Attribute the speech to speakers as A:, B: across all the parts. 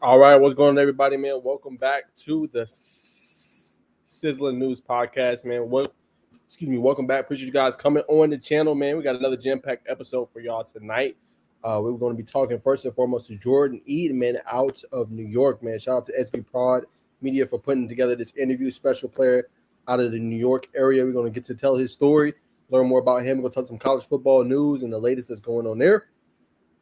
A: All right, what's going on, everybody, man? Welcome back to the Sizzling News Podcast, man. Welcome back. Appreciate you guys coming on the channel, man. We got another jam-packed episode for y'all tonight. We're going to be talking first and foremost to Jordyn Eaton, man, out of New York, man. Shout out to SB Prod Media for putting together this interview. Special player out of the New York area. We're going to get to tell his story, learn more about him. We're going to talk some college football news and the latest that's going on there.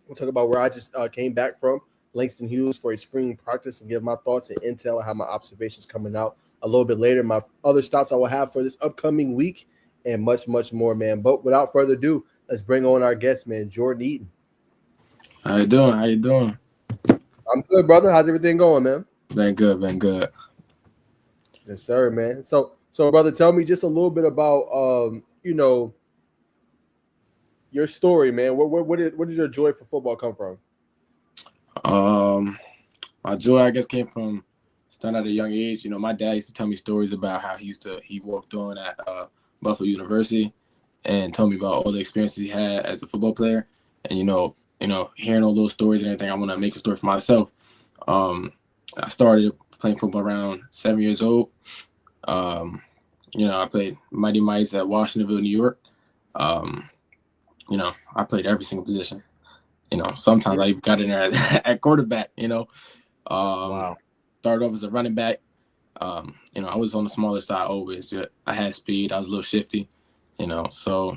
A: We'll talk about where I just came back from, Langston Hughes, for a spring practice, and give my thoughts and intel on how my observations coming out a little bit later. My other stops I will have for this upcoming week and much, much more, man. But without further ado, let's bring on our guest, man, Jordyn Eaton.
B: How you doing?
A: I'm good, brother. How's everything going, man?
B: Been good.
A: Yes, sir, man. So, brother, tell me just a little bit about, your story, man. Where did your joy for football come from?
B: My joy, I guess, came from starting at a young age. You know, my dad used to tell me stories about how he walked on at Buffalo University and told me about all the experiences he had as a football player. And, you know, hearing all those stories and everything, I want to make a story for myself. I started playing football around 7 years old. I played Mighty Mice at Washingtonville, New York. I played every single position. Sometimes I even got in there at quarterback,
A: Wow.
B: Started off as a running back. I was on the smaller side always. I had speed. I was a little shifty, so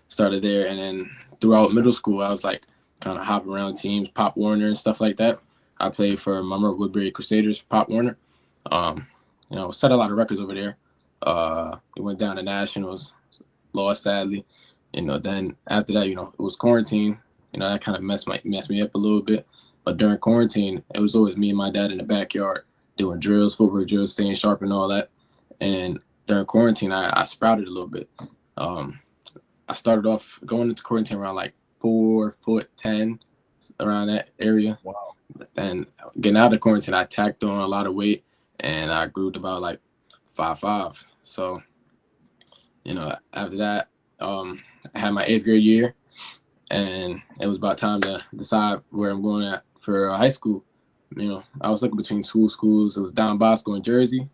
B: started there. And then throughout middle school, I was like kind of hopping around teams, Pop Warner and stuff like that. I played for Mummer Woodbury Crusaders, Pop Warner. Set a lot of records over there. We went down to nationals, lost sadly. Then after that, it was quarantine. That kind of messed me up a little bit. But during quarantine, it was always me and my dad in the backyard doing drills, footwork drills, staying sharp and all that. And during quarantine, I sprouted a little bit. I started off going into quarantine around like 4'10", around that area.
A: Wow.
B: And getting out of quarantine, I tacked on a lot of weight, and I grew to about like 5'5". So, after that, I had my 8th grade year, and it was about time to decide where I'm going at for high school. I was looking between two schools. It was Don Bosco in Jersey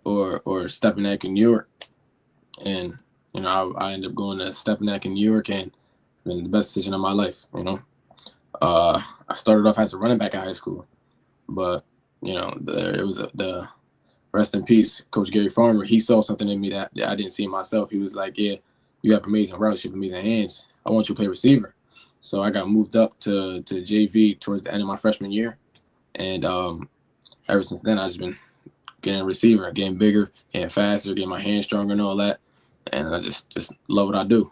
B: or Stepinac in New York. And, I ended up going to Stepinac in New York, and been the best decision of my life, I started off as a running back in high school, but, it was the rest in peace, Coach Gary Farmer. He saw something in me that I didn't see in myself. He was like, yeah, you have amazing routes, you have amazing hands. I want you to play receiver. So I got moved up to JV towards the end of my freshman year. And ever since then, I've just been getting a receiver, getting bigger, getting faster, getting my hands stronger and all that. And I just love what I do.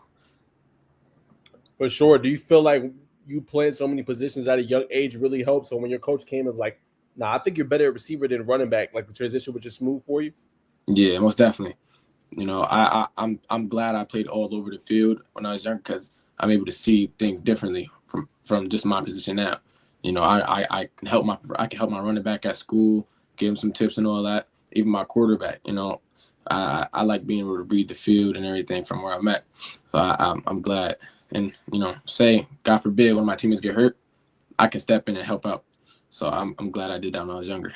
A: For sure. Do you feel like you playing so many positions at a young age really helped? So when your coach came, it's like, nah, I think you're better at receiver than running back. Like the transition was just smooth for you?
B: Yeah, most definitely. I'm glad I played all over the field when I was young because I'm able to see things differently from just my position now. I can help my running back at school, give him some tips and all that. Even my quarterback, I like being able to read the field and everything from where I'm at. So I'm glad. And say God forbid one of my teammates get hurt, I can step in and help out. So I'm glad I did that when I was younger.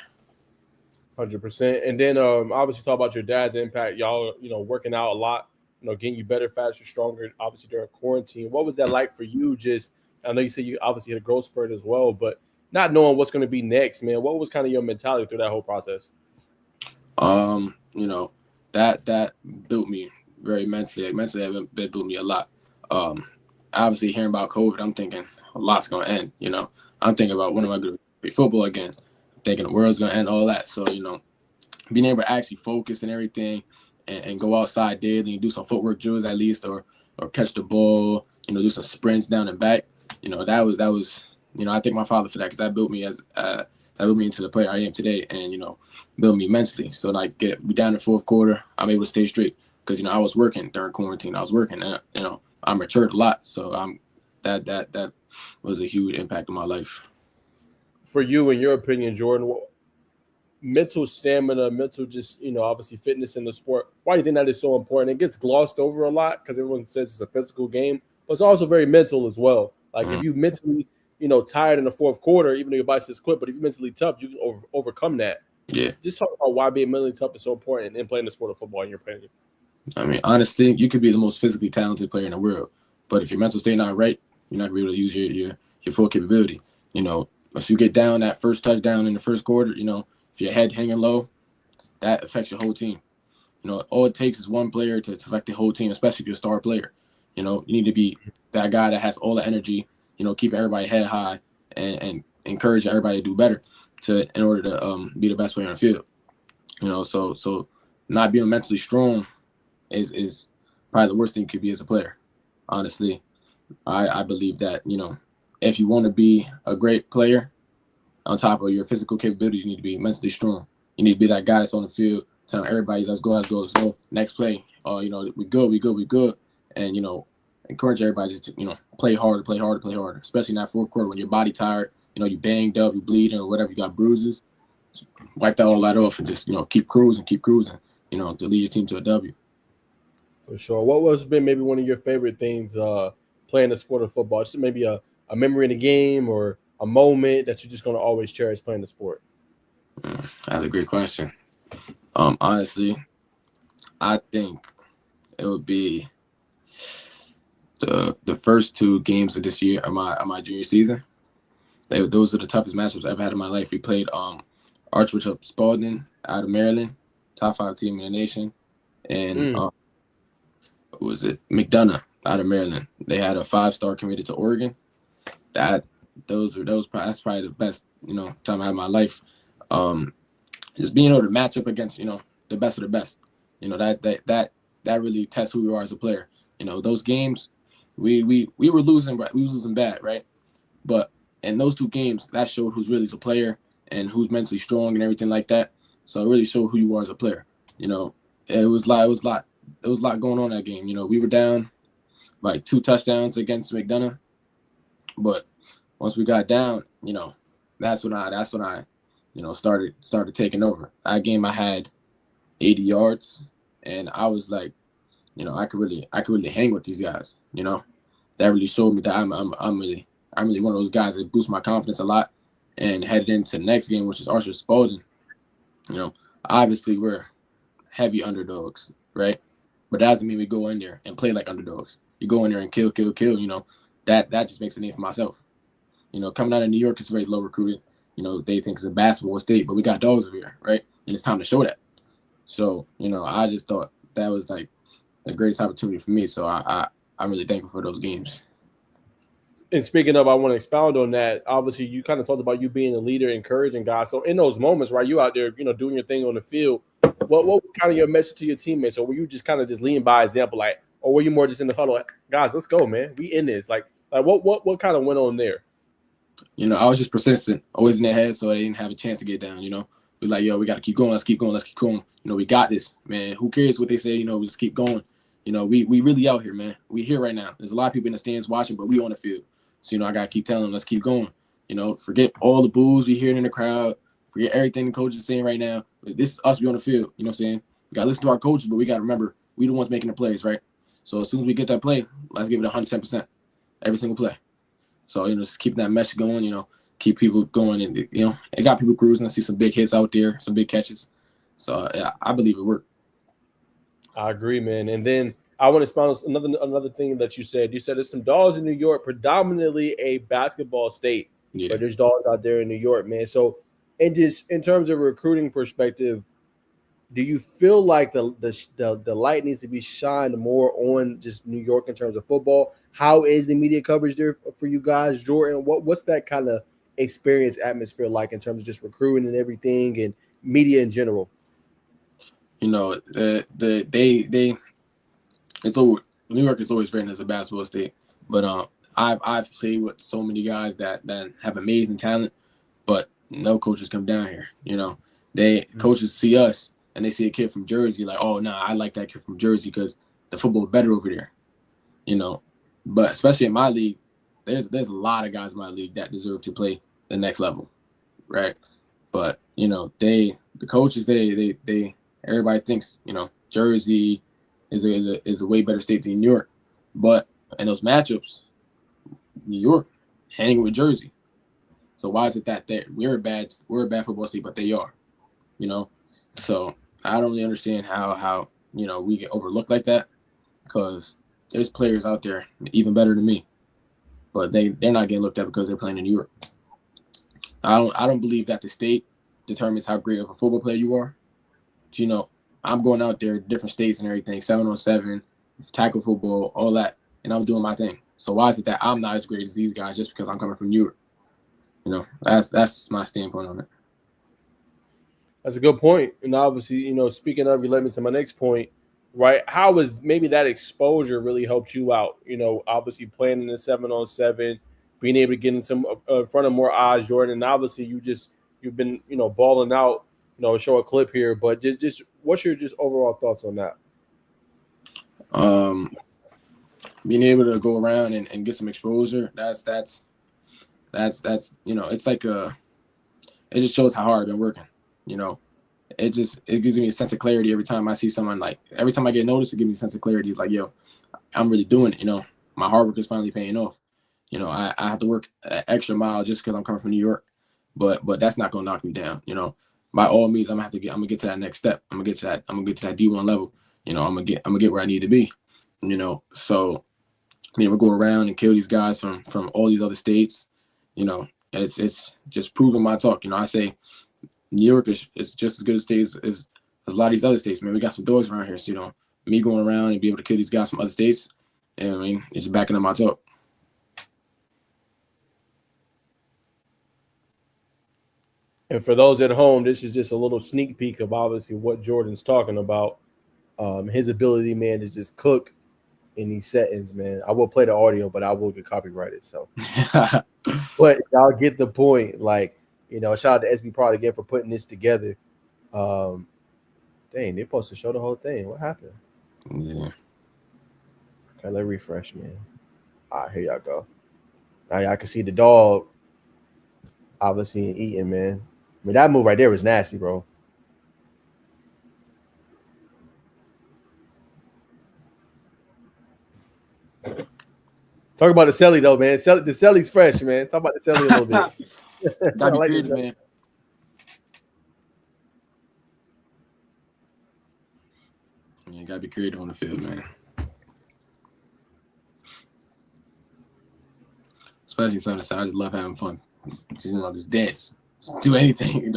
A: 100%. And then obviously talk about your dad's impact. Y'all, working out a lot, getting you better, faster, stronger, obviously during quarantine. What was that like for you? I know you said you obviously had a growth spurt as well, but not knowing what's going to be next, man. What was kind of your mentality through that whole process?
B: That built me very mentally. Like, mentally, it built me a lot. Obviously hearing about COVID, I'm thinking a lot's going to end, I'm thinking about when am I going to play football again? Thinking the world's going to end, all that. So, being able to actually focus and everything and go outside daily and do some footwork drills at least or catch the ball, do some sprints down and back. That was I thank my father for that because that built me into the player I am today and, built me mentally. So like we down in the fourth quarter, I'm able to stay straight because, I was working during quarantine. I was working and, I matured a lot. So that was a huge impact on my life.
A: For you, in your opinion, Jordyn, mental stamina, mental obviously fitness in the sport, why do you think that is so important? It gets glossed over a lot because everyone says it's a physical game, but it's also very mental as well. Like if you mentally tired in the fourth quarter, even though your body says quit. But if you're mentally tough, you can overcome that.
B: Yeah.
A: Just talk about why being mentally tough is so important in playing the sport of football, in your opinion.
B: I mean, honestly, you could be the most physically talented player in the world, but if your mental state not right, you're not gonna be able to use your full capability. If you get down that first touchdown in the first quarter, if your head hanging low, that affects your whole team. All it takes is one player to affect the whole team, especially if you're a star player. You need to be that guy that has all the energy, keep everybody head high and encourage everybody to do better in order to be the best player on the field. So not being mentally strong is probably the worst thing you could be as a player. Honestly, I believe that, if you want to be a great player, on top of your physical capabilities, you need to be mentally strong. You need to be that guy that's on the field telling everybody, let's go, let's go, let's go. Next play, we good. And, encourage everybody just to, play harder, especially in that fourth quarter when your body tired, you banged up, you bleeding or whatever, you got bruises. Just wipe all that off and just, keep cruising, to lead your team to a W.
A: For sure. What was been maybe one of your favorite things playing the sport of football? Just maybe a memory in the game or a moment that you're just going to always cherish playing the sport?
B: That's a great question. Honestly, I think it would be the first two games of this year of my junior season. Those are the toughest matchups I've ever had in my life. We played Archbishop Spalding out of Maryland, top 5 team in the nation, and McDonough out of Maryland. They had a 5-star committed to Oregon. That's probably the best time I had in my life. Just being able to match up against the best of the best. That really tests who you are as a player. Those games we were losing, right? We were losing bad, right? But in those 2 games, that showed who's really a player and who's mentally strong and everything like that. So it really showed who you are as a player. It was a lot going on that game. We were down like 2 touchdowns against McDonough, but once we got down, that's when I started taking over. That game I had 80 yards, and I was like, I could really hang with these guys. That really showed me that I'm really one of those guys that boost my confidence a lot. And headed into the next game, which is Archer Spalding, obviously we're heavy underdogs, right? But that doesn't mean we go in there and play like underdogs. You go in there and kill. That just makes a name for myself. Coming out of New York, it's very low recruited. They think it's a basketball state, but we got dogs over here, right? And it's time to show that. So, I just thought that was like the greatest opportunity for me. So I'm really thankful for those games.
A: And speaking of, I want to expound on that. Obviously, you kind of talked about you being a leader, encouraging guys. So in those moments, right, you out there, doing your thing on the field, what was kind of your message to your teammates? Or were you just kind of just leading by example, like, or were you more just in the huddle, like, guys, let's go, man, we in this? Like what kind of went on there?
B: I was just persistent, always in their head, so they didn't have a chance to get down. We're like, yo, we got to keep going. Let's keep going. We got this, man. Who cares what they say? We just keep going. We really out here, man. We here right now. There's a lot of people in the stands watching, but we on the field. So, I got to keep telling them, let's keep going. Forget all the boos we hearing in the crowd. Forget everything the coach is saying right now. This is us, we on the field. You know what I'm saying? We got to listen to our coaches, but we got to remember, we the ones making the plays, right? So as soon as we get that play, let's give it 110%. Every single play. So, just keep that message going, keep people going. And, it got people cruising. I see some big hits out there, some big catches. So, yeah, I believe it worked.
A: I agree, man. And then I want to expound on another thing that you said. You said there's some dogs in New York, predominantly a basketball state, but there's dogs out there in New York, man. So, and just in terms of recruiting perspective, do you feel like the light needs to be shined more on just New York in terms of football? How is the media coverage there for you guys, Jordyn? What's that kind of experience atmosphere like in terms of just recruiting and everything and media in general?
B: New York is always written as a basketball state, but I've played with so many guys that have amazing talent, but no coaches come down here. Coaches see us and they see a kid from Jersey, like, oh no, I like that kid from Jersey because the football is better over there. But especially in my league, there's a lot of guys in my league that deserve to play the next level, right? But the coaches they everybody thinks Jersey is a way better state than New York, but in those matchups, New York hanging with Jersey, So why is it that we're a bad football state, but they are, you know? So I don't really understand how we get overlooked like that, because there's players out there even better than me, but they're not getting looked at because they're playing in Europe. I don't believe that the state determines how great of a football player you are. I'm going out there, different states and everything, 7-on-7, tackle football, all that, and I'm doing my thing. So why is it that I'm not as great as these guys just because I'm coming from Europe? That's my standpoint on it.
A: That's a good point. And obviously, speaking of, you led me to my next point, right? How has maybe that exposure really helped you out? Obviously playing in the 7-on-7, being able to get in in front of more eyes, Jordyn. And obviously you've been, balling out, show a clip here, but just what's your overall thoughts on that?
B: Being able to go around and get some exposure, that's it's like it just shows how hard I've been working. It gives me a sense of clarity every time I see someone. Like every time I get noticed, it gives me a sense of clarity. It's like, yo, I'm really doing it. My hard work is finally paying off. I have to work an extra mile just because I'm coming from New York, but that's not gonna knock me down. By all means, I'm gonna get to that next step. I'm gonna get to that D1 level. I'm gonna get where I need to be. So we're going around and kill these guys from all these other states. It's just proving my talk. I say New York is just as good a state as a lot of these other states. Man, we got some dogs around here. So, me going around and be able to kill these guys from other states, it's just backing up my talk.
A: And for those at home, this is just a little sneak peek of obviously what Jordyn's talking about. His ability, man, to just cook in these settings, man. I will play the audio, but I will get copyrighted. So, but y'all get the point. Like, shout out to SB Prod again for putting this together. Dang, they're supposed to show the whole thing. What happened?
B: Yeah.
A: Okay, let's refresh, man. All right, here y'all go. Now y'all can see the dog obviously eating, man. I mean, that move right there was nasty, bro. Talk about the celly though, man. The celly's fresh, man. Talk about the celly a little bit.
B: Gotta be creative, man. You gotta be creative on the field, man. Especially Sunday, I just love having fun. Just dance, just do anything,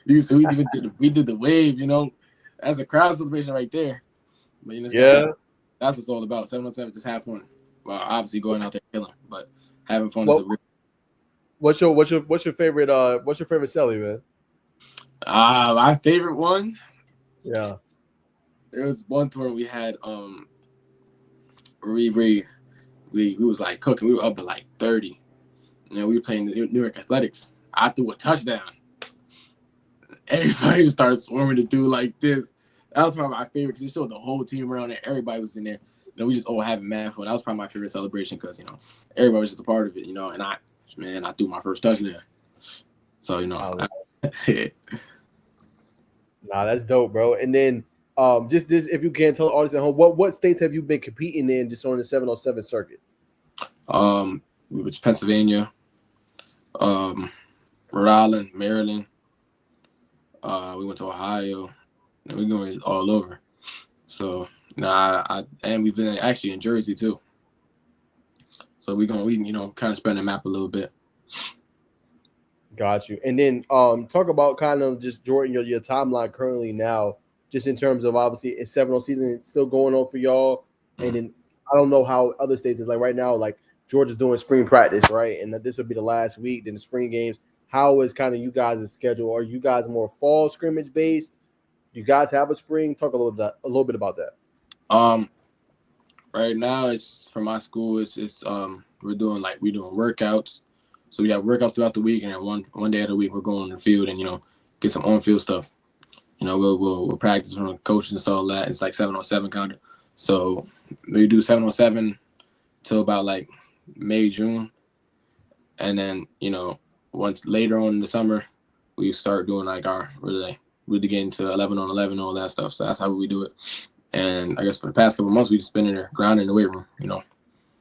B: we did the wave, That's a crowd celebration right there. But that's what it's all about. 7-on-7, just have fun. Well, obviously going out there killing, but having fun is a real.
A: What's your favorite celly, man?
B: My favorite one.
A: Yeah.
B: There was one tour we had we was like cooking. We were up to like 30. We were playing the New York Athletics. I threw a touchdown. Everybody just started swarming to do like this. That was probably my favorite because it showed the whole team around there. Everybody was in there. We just all having mad fun. That was probably my favorite celebration because, everybody was just a part of it, and I threw my first touchdown. So,
A: Nah, that's dope, bro. And then just this, if you can tell the audience at home, what states have you been competing in just on the 7-on-7 circuit?
B: We went to Pennsylvania, Rhode Island, Maryland. We went to Ohio, and we're going all over. So, and we've been actually in Jersey too. So we kind of spread the map a little bit.
A: Got you. And then talk about kind of just Jordyn, your timeline currently now, just in terms of obviously it's 7 season, it's still going on for y'all. Mm-hmm. And then I don't know how other states is like right now, like Georgia's doing spring practice, right? And this will be the last week, then the spring games. How is kind of you guys' schedule? Are you guys more fall scrimmage based? You guys have a spring? Talk a little bit about that.
B: Right now it's for my school. It's we're doing workouts. So we have workouts throughout the week, and then one day of the week we're going on the field and get some on field stuff. We'll practice from coaches and stuff like that. It's like 7-on-7 kind of. So we do 7-on-7 till about like May, June, and then once later on in the summer we start doing like our really get into 11-on-11 and all that stuff. So that's how we do it. And I guess for the past couple of months, we just been in there grinding in the weight room,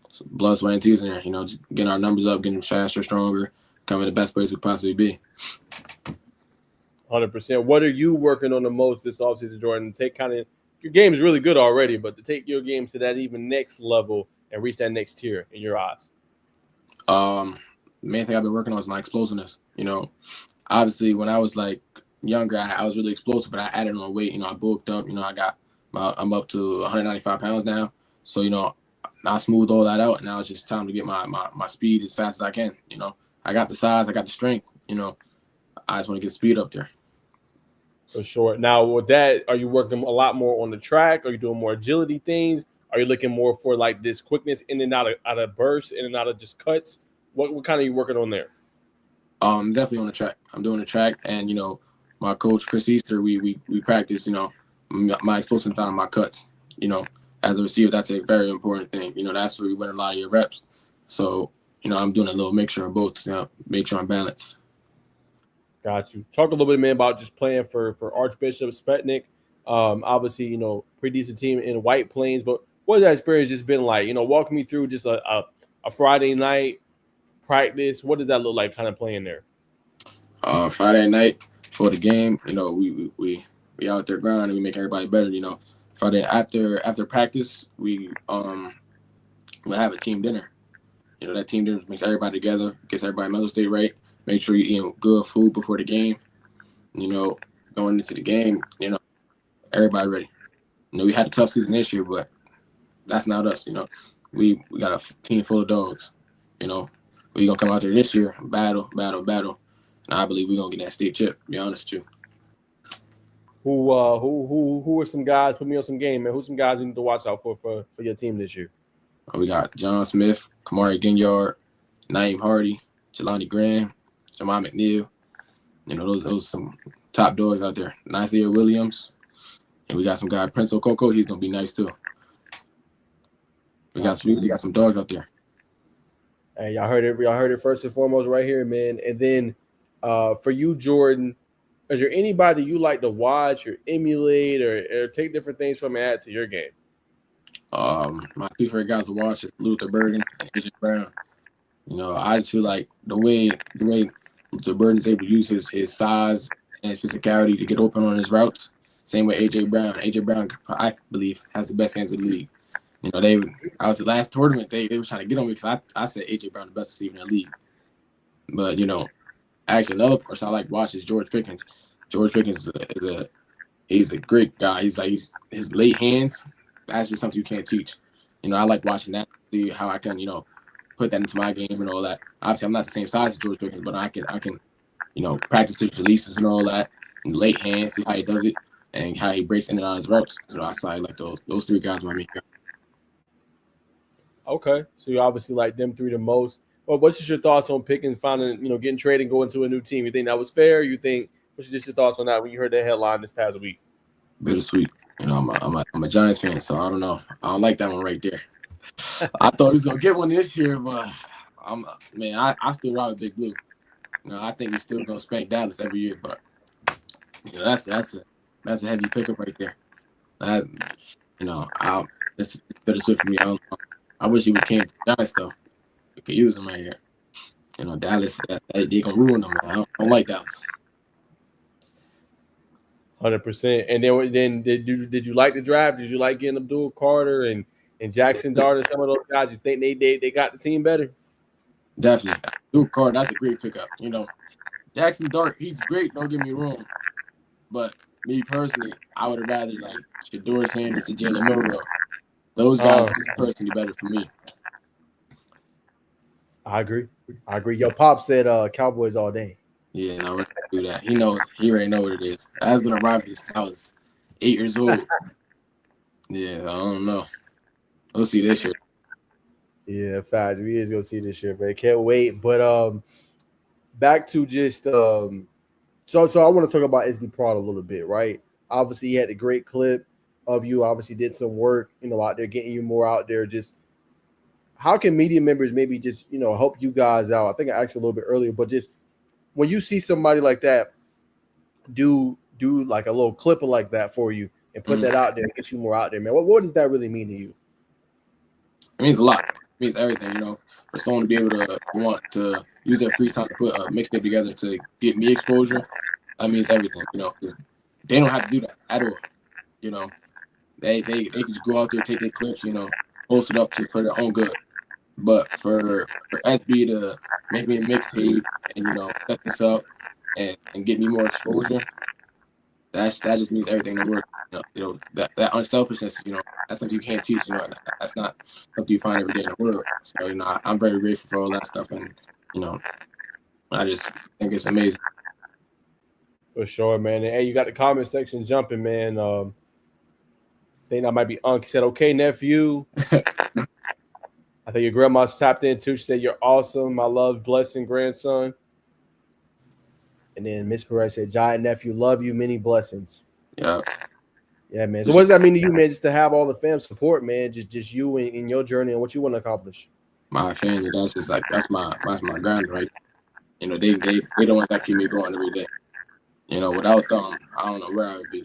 B: so blood, sweat, and tears in there, just getting our numbers up, getting faster, stronger, becoming the best players we possibly be.
A: 100%. What are you working on the most this offseason, Jordyn? Take kind of your game is really good already, but to take your game to that even next level and reach that next tier in your eyes.
B: The main thing I've been working on is my explosiveness. Obviously when I was like younger, I was really explosive, but I added on weight. I bulked up. I'm up to 195 pounds now. So I smoothed all that out, and now it's just time to get my speed as fast as I can. I got the size, I got the strength. I just want to get speed up there.
A: For sure. Now, with that, are you working a lot more on the track? Are you doing more agility things? Are you looking more for like this quickness in and out of bursts, in and out of just cuts? What kind of you working on there?
B: Definitely on the track. I'm doing the track, and my coach Chris Easter, we practice. My explosive found my cuts. As a receiver, that's a very important thing. That's where you win a lot of your reps. So I'm doing a little mixture of both. Make sure I'm balanced.
A: Got you. Talk a little bit, man, about just playing for Archbishop Sputnik. Obviously, pretty decent team in White Plains. But what has that experience just been like? Walk me through just a Friday night practice. What does that look like, kind of playing there?
B: Friday night for the game, we out there grinding. We make everybody better. Friday after practice, we have a team dinner. That team dinner makes everybody together, gets everybody mental state right. Make sure you're eating good food before the game. Going into the game, everybody ready. We had a tough season this year, but that's not us. We got a team full of dogs. We're gonna come out there this year, battle. And I believe we're gonna get that state chip, to be honest with you.
A: Who are some guys? Put me on some game, man. Who's some guys you need to watch out for your team this year?
B: We got John Smith, Kamari Ginyard, Naeem Hardy, Jelani Graham, Jamal McNeil. Those some top dogs out there. Nasir Williams. And we got some guy, Prince Okoko. He's gonna be nice too. We got some dogs out there.
A: Hey, y'all heard it first and foremost right here, man. And then for you, Jordyn, is there anybody you like to watch or emulate or take different things from and add to your game?
B: My two favorite guys to watch is Luther Burden and AJ Brown. I just feel like the way Luther Burden is able to use his size and physicality to get open on his routes, same way AJ Brown. AJ Brown, I believe, has the best hands in the league. I was the last tournament, they were trying to get on me because I said AJ Brown the best receiver in the league. But actually another person I like to watch is George Pickens. George Pickens he's a great guy. His late hands, that's just something you can't teach. I like watching that, see how I can, put that into my game and all that. Obviously, I'm not the same size as George Pickens, but I can, practice his releases and all that, and late hands, see how he does it, and how he breaks in and out of his routes. I like those three guys my main guy.
A: Okay, so you obviously like them three the most. Well, what's just your thoughts on Pickens finding, getting traded and going to a new team? You think that was fair? What's just your thoughts on that when you heard that headline this past week?
B: Bittersweet. I'm a Giants fan, so I don't know. I don't like that one right there. I thought he was gonna get one this year, but I still ride with Big Blue. I think he's still gonna spank Dallas every year, but that's a heavy pickup right there. It's bittersweet for me. I wish he would came to the Giants though. We could use him right here. Dallas, they gonna ruin him. I don't like Dallas.
A: 100%. And then did you like the draft? Did you like getting Abdul Carter and Jackson Dart, some of those guys? You think they got the team better?
B: Definitely. Abdul Carter, that's a great pickup. Jackson Dart, he's great. Don't get me wrong, but me personally, I would have rather like Shador Sanders and Jalen Milroe. Those guys are just personally better for me.
A: I agree. Your pop said Cowboys all day.
B: Yeah, no, we're gonna do that. He already know what it is. I've been a rivalry since I was 8 years old. Yeah, I don't know. We'll see this year.
A: Yeah, facts. We is gonna see this year, man. Can't wait. But back to just so I want to talk about SB Prod a little bit, right? Obviously, you had a great clip of you. Obviously, did some work, out there, getting you more out there. Just how can media members maybe just help you guys out? I think I asked a little bit earlier, but just when you see somebody like that do like a little clip like that for you and put that out there, get you more out there, man. What does that really mean to you?
B: It means a lot. It means everything, for someone to be able to want to use their free time to put a mixtape together to get me exposure, that means everything, because they don't have to do that at all. They could just go out there, take their clips, post it up for their own good. But for SB to make me a mixtape and set this up and get me more exposure, that just means everything in the world. That unselfishness, that's something you can't teach. That's not something you find every day in the world. So I'm very grateful for all that stuff, and I just think it's amazing.
A: For sure, man. And, hey, you got the comment section jumping, man. I think that might be Unc. He said, "Okay, nephew." I think your grandma's tapped in too. She said, "You're awesome. My love, blessing, grandson." And then Miss Perez said, "Giant nephew, love you, many blessings."
B: Yeah.
A: Yeah, man. So what does that mean to you, man? Just to have all the fam support, man. Just you in your journey and what you want to accomplish.
B: My family, that's my grind, right? They the ones that keep me going every day. Without them, I don't know where I would be.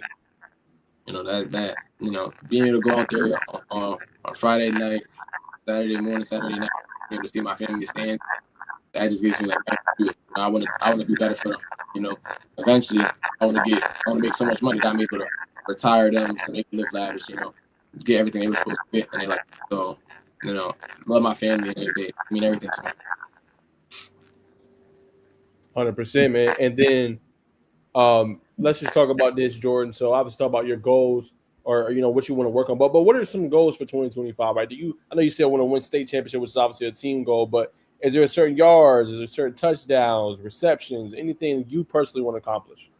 B: Being able to go out there on Friday night, Saturday morning, Saturday night, be able to see my family stand, that just gives me I want to be better for them. Eventually, I want to make so much money that I'm able to retire them so they can live lavish. Get everything they were supposed to get, and they so. Love my family, and they mean everything to me.
A: 100%, man. And then let's just talk about this, Jordyn. So I was talking about your goals or what you want to work on. But what are some goals for 2025? Right? I know you said want to win state championship, which is obviously a team goal, but is there a certain yards, is there certain touchdowns, receptions, anything you personally want to accomplish?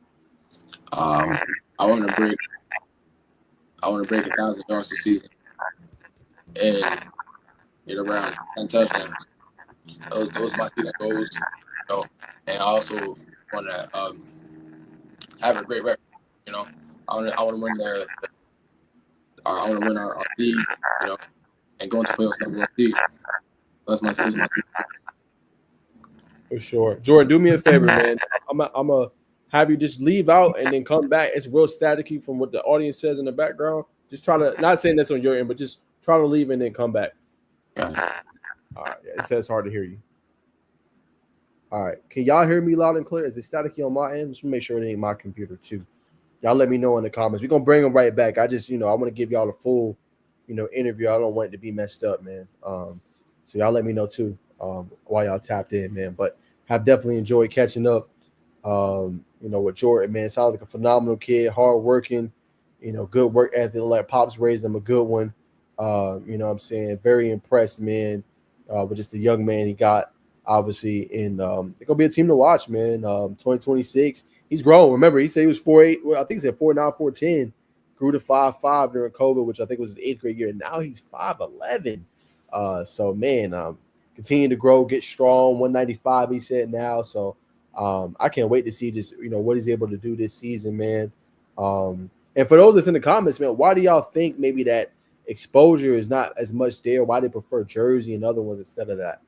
B: I want to break 1,000 yards this season and get around 10 touchdowns. Those my season goals. And I also want to have a great record. I want to win I want to win our league. And go into playoffs number 1 seed. That's my season.
A: For sure, Jordyn. Do me a favor, man. I'm a have you just leave out and then come back. It's real staticky from what the audience says in the background. Just try to not saying that's on your end, but just try to leave and then come back.
B: Got it.
A: All right, yeah, it says hard to hear you. All right, can y'all hear me loud and clear? Is it staticky on my end? Just make sure it ain't my computer too. Y'all let me know in the comments. We're gonna bring them right back. I just I want to give y'all a full interview. I don't want it to be messed up, man. So y'all let me know too while y'all tapped in, man. But have definitely enjoyed catching up. With Jordyn, man. Sounds like a phenomenal kid, hardworking, good work ethic. Like Pops raised him a good one. What I'm saying? Very impressed, man, with just the young man he got, obviously. And they're gonna be a team to watch, man. 2026. He's grown. Remember, he said he was 4'8". Well, I think he said 4'9", 4'10". Grew to 5'5" during COVID, which I think was his 8th grade year. And now he's 5'11". So man, continue to grow, get strong. 195, he said now. So I can't wait to see just what he's able to do this season, man. And for those that's in the comments, man, why do y'all think maybe that exposure is not as much there? Why they prefer Jersey and other ones instead of that?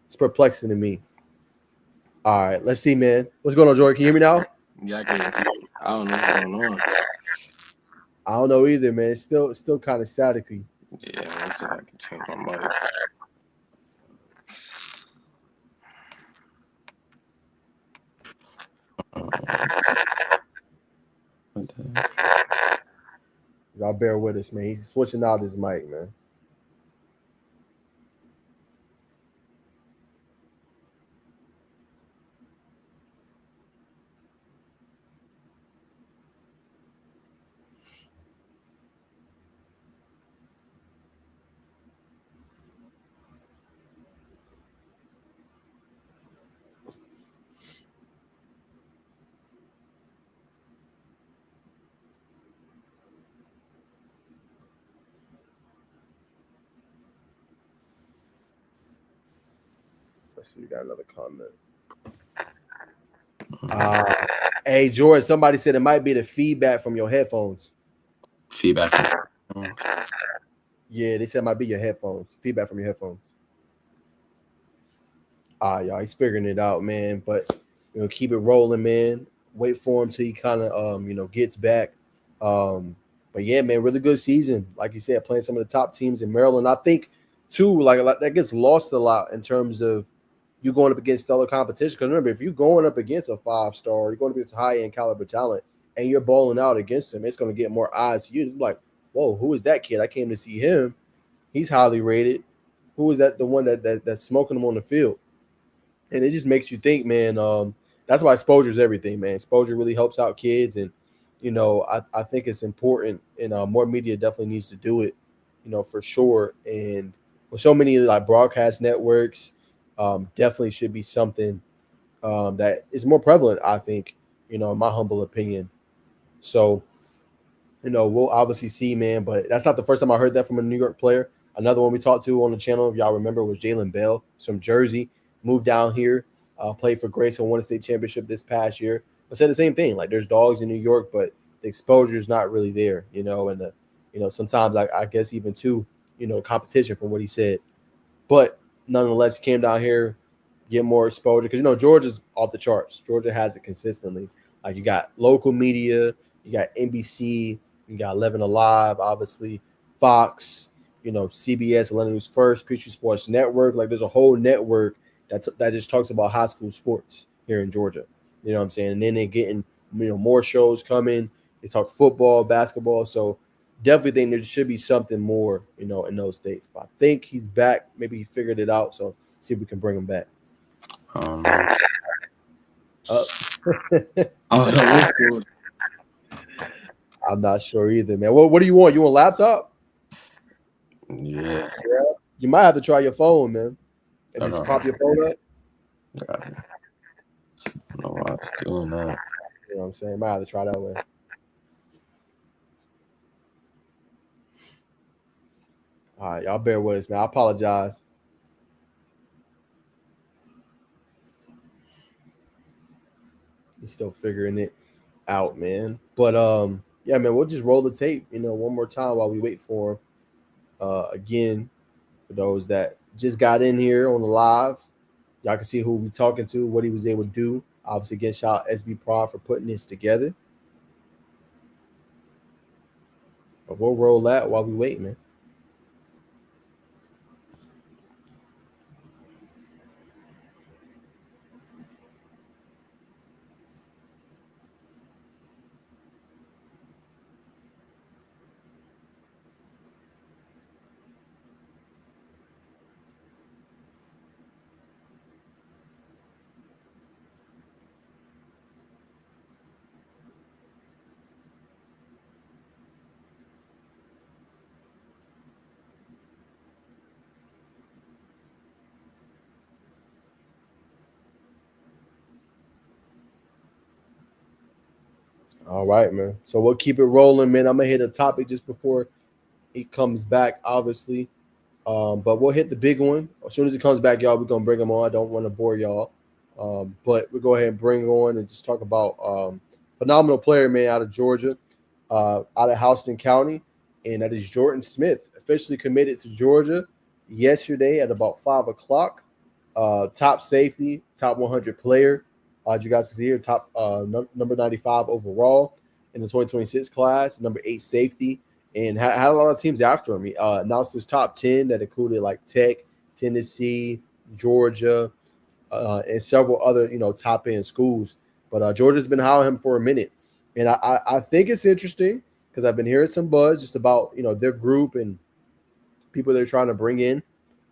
A: It's perplexing to me. All right, let's see, man. What's going on, Jordyn? Can you hear me now?
B: Yeah, I can. I don't know what's going on.
A: I don't know either, man. It's still kind of staticky.
B: Yeah, let's see if I can change my mic.
A: Y'all bear with us, man. He's switching out his mic, man. Let's see, we got another comment. Hey, Jordyn, somebody said it might be the feedback from your headphones.
B: Feedback.
A: Yeah, they said it might be your headphones. Feedback from your headphones. Y'all, he's figuring it out, man. But keep it rolling, man. Wait for him till he kind of gets back. But yeah, man, really good season. Like you said, playing some of the top teams in Maryland. I think too, like that gets lost a lot in terms of you're going up against stellar competition. Because remember, if you're going up against a 5-star, you're going up against high-end caliber talent, and you're balling out against him, it's going to get more eyes to you. It's like, whoa, who is that kid? I came to see him. He's highly rated. Who is that? The one that's smoking him on the field? And it just makes you think, man. That's why exposure is everything, man. Exposure really helps out kids, and I think it's important, and more media definitely needs to do it, for sure. And with so many like broadcast networks, definitely should be something that is more prevalent, I think, in my humble opinion. So, we'll obviously see, man. But that's not the first time I heard that from a New York player. Another one we talked to on the channel, if y'all remember, was Jalen Bell, from Jersey, moved down here, played for Grace and won a state championship this past year. But said the same thing. Like, there's dogs in New York, but the exposure is not really there, and sometimes I guess even too, competition from what he said. But nonetheless, he came down here, get more exposure because Georgia's off the charts. Georgia has it consistently. Like, you got local media, you got NBC, you got 11 Alive, obviously, Fox, CBS, Atlanta News First, Peachtree Sports Network. Like, there's a whole network that just talks about high school sports here in Georgia. You know what I'm saying? And then they're getting more shows coming. They talk football, basketball. So definitely think there should be something more, in those states. But I think he's back. Maybe he figured it out. So see if we can bring him back. I'm not sure either, man. What do you want? You want a laptop?
B: Yeah.
A: You might have to try your phone, man. And just pop your phone up.
B: I don't know why it's doing that.
A: You know what I'm saying? You might have to try that way. All right, y'all bear with us, man. I apologize. He's still figuring it out, man. But yeah, man, we'll just roll the tape, one more time while we wait for him. Again, for those that just got in here on the live, y'all can see who we talking to, what he was able to do. Obviously, again, shout out SB Prod for putting this together. But we'll roll that while we wait, man. All right, man. So we'll keep it rolling, man. I'm gonna hit a topic just before he comes back, obviously. But we'll hit the big one as soon as he comes back, y'all. We're gonna bring him on. I don't want to bore y'all, but we'll go ahead and bring him on and just talk about phenomenal player, man, out of Georgia, out of Houston County, and that is Jordyn Smith, officially committed to Georgia yesterday at about 5:00. Top safety, top 100 player. As you guys can see here, top number 95 overall in the 2026 class, number 8 safety, and had a lot of teams after him. He announced his top 10 that included like Tech, Tennessee, Georgia, and several other top end schools. But Georgia's been hiring him for a minute, and I think it's interesting because I've been hearing some buzz just about their group and people they're trying to bring in.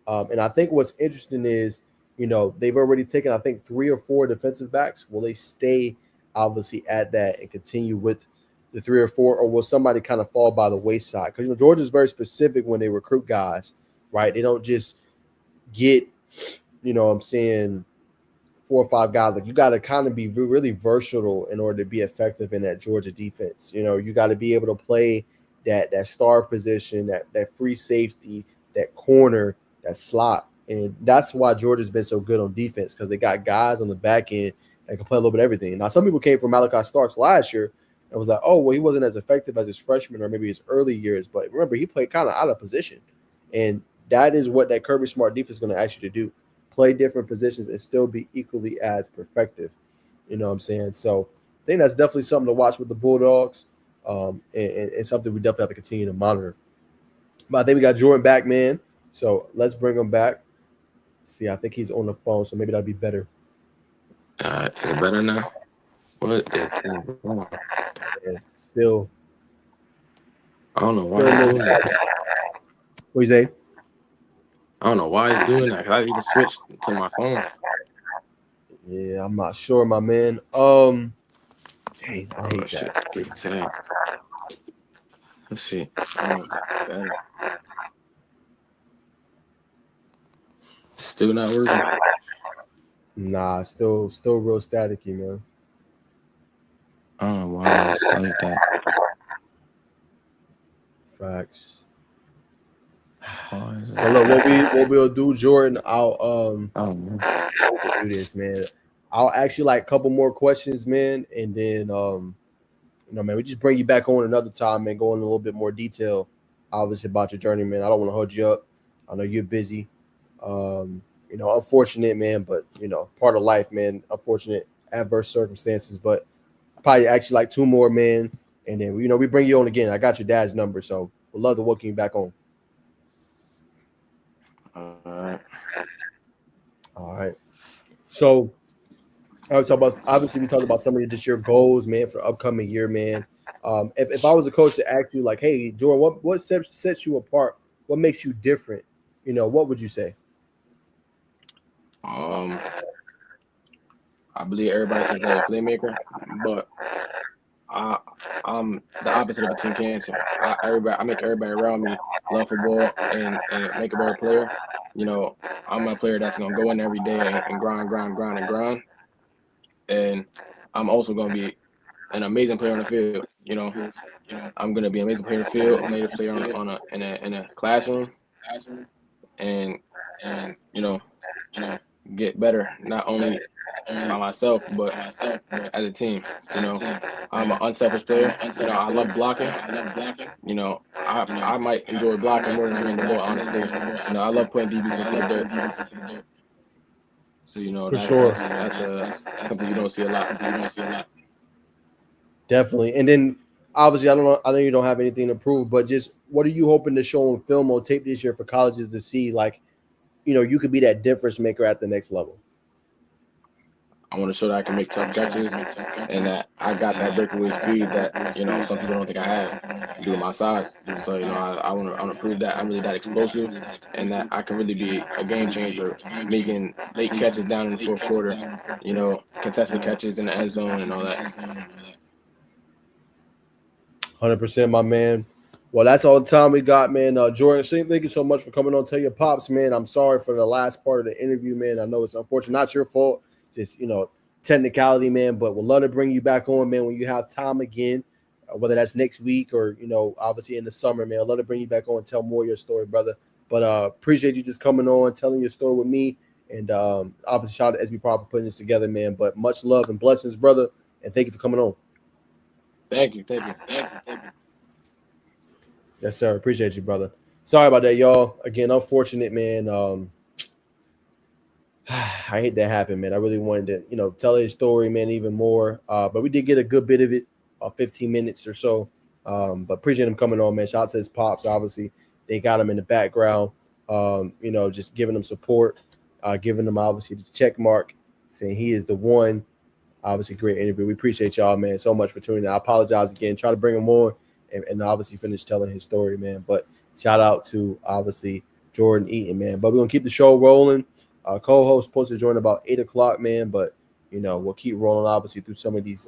A: And I think what's interesting is they've already taken, I think, 3 or 4 defensive backs. Will they stay obviously at that and continue with the 3 or 4, or will somebody kind of fall by the wayside? Because Georgia's very specific when they recruit guys, right? They don't just get, I'm saying 4 or 5 guys. Like, you got to kind of be really versatile in order to be effective in that Georgia defense. You got to be able to play that star position, that free safety, that corner, that slot. And that's why Georgia's been so good on defense, because they got guys on the back end that can play a little bit of everything. Now, some people came from Malachi Starks last year and was like, oh, well, he wasn't as effective as his freshman or maybe his early years. But remember, he played kind of out of position. And that is what that Kirby Smart defense is going to ask you to do. Play different positions and still be equally as effective. You know what I'm saying? So I think that's definitely something to watch with the Bulldogs, and something we definitely have to continue to monitor. But I think we got Jordan back, man. So let's bring him back. See, I think he's on the phone, so maybe that'll be better.
B: Is it better now? What is going on?
A: Yeah, still
B: I don't know
A: a
B: why it's
A: little
B: doing that.
A: static. What you say?
B: I don't know why it's doing that. Cause I even switched to my phone.
A: Yeah, I'm not sure, my man. Dang, I
B: Oh
A: hate
B: shit!
A: that.
B: Get tagged. Let's see. I don't know if that's better. Still not working.
A: Nah, still real staticky, man.
B: I don't know why it's like that.
A: Facts.
B: Why is
A: So
B: it?
A: look, what we'll do, Jordan.
B: I don't know.
A: Do this, man. I'll ask you like a couple more questions, man, and then man, we just bring you back on another time, man. Go in a little bit more detail, obviously about your journey, man. I don't want to hold you up. I know you're busy. Unfortunate, man, but part of life, man. Unfortunate, adverse circumstances, but probably actually like two more, man, and then we bring you on again. I got your dad's number, so we'd love to welcome you back on.
B: All right.
A: All right. So I would talk about obviously we talked about some of your just your goals, man, for upcoming year, man. If I was a coach to ask you like, hey, Jordan, what sets you apart? What makes you different? What would you say?
B: Um, I believe everybody says they're a playmaker, but I I'm the opposite of a team cancer. I make everybody around me love football and make a better player. You know, I'm a player that's gonna go in every day and grind. And I'm also gonna be an amazing player on the field. I'm gonna be an amazing player on the field, amazing player in a classroom, and you know get better not only by myself but as a team. You know, I'm an unselfish player. I love blocking. I might enjoy blocking more than running the ball. Honestly, I love putting DBs into the dirt. So
A: For sure.
B: that's something you don't see a lot.
A: Definitely. And then obviously I know you don't have anything to prove, but just what are you hoping to show on film or tape this year for colleges to see like, you could be that difference maker at the next level?
B: I want to show that I can make tough catches and that I got that breakaway speed that some people don't think I have due to my size. So I want to prove that I'm really that explosive and that I can really be a game changer, making late catches down in the fourth quarter, contested catches in the end zone and all that.
A: 100%, my man. Well, that's all the time we got, man. Jordan, thank you so much for coming on. Tell your pops, man. I'm sorry for the last part of the interview, man. I know it's unfortunate, not your fault, just technicality, man. But we'll love to bring you back on, man, when you have time again, whether that's next week or obviously in the summer, man. I'd love to bring you back on and tell more of your story, brother. But appreciate you just coming on, telling your story with me, and obviously shout out to SB Prod for putting this together, man. But much love and blessings, brother, and thank you for coming on.
B: Thank you.
A: Yes, sir. Appreciate you, brother. Sorry about that, y'all. Again, unfortunate, man. I hate that happened, man. I really wanted to, tell his story, man, even more. But we did get a good bit of it, 15 minutes or so. But appreciate him coming on, man. Shout out to his pops. Obviously, they got him in the background. Just giving him support, giving him obviously the check mark, saying he is the one. Obviously, great interview. We appreciate y'all, man, so much for tuning in. I apologize again. Try to bring him on and obviously finish telling his story, man. But shout out to obviously Jordyn Eaton, man. But we're gonna keep the show rolling. Co-host supposed to join about 8 o'clock, man. But we'll keep rolling obviously through some of these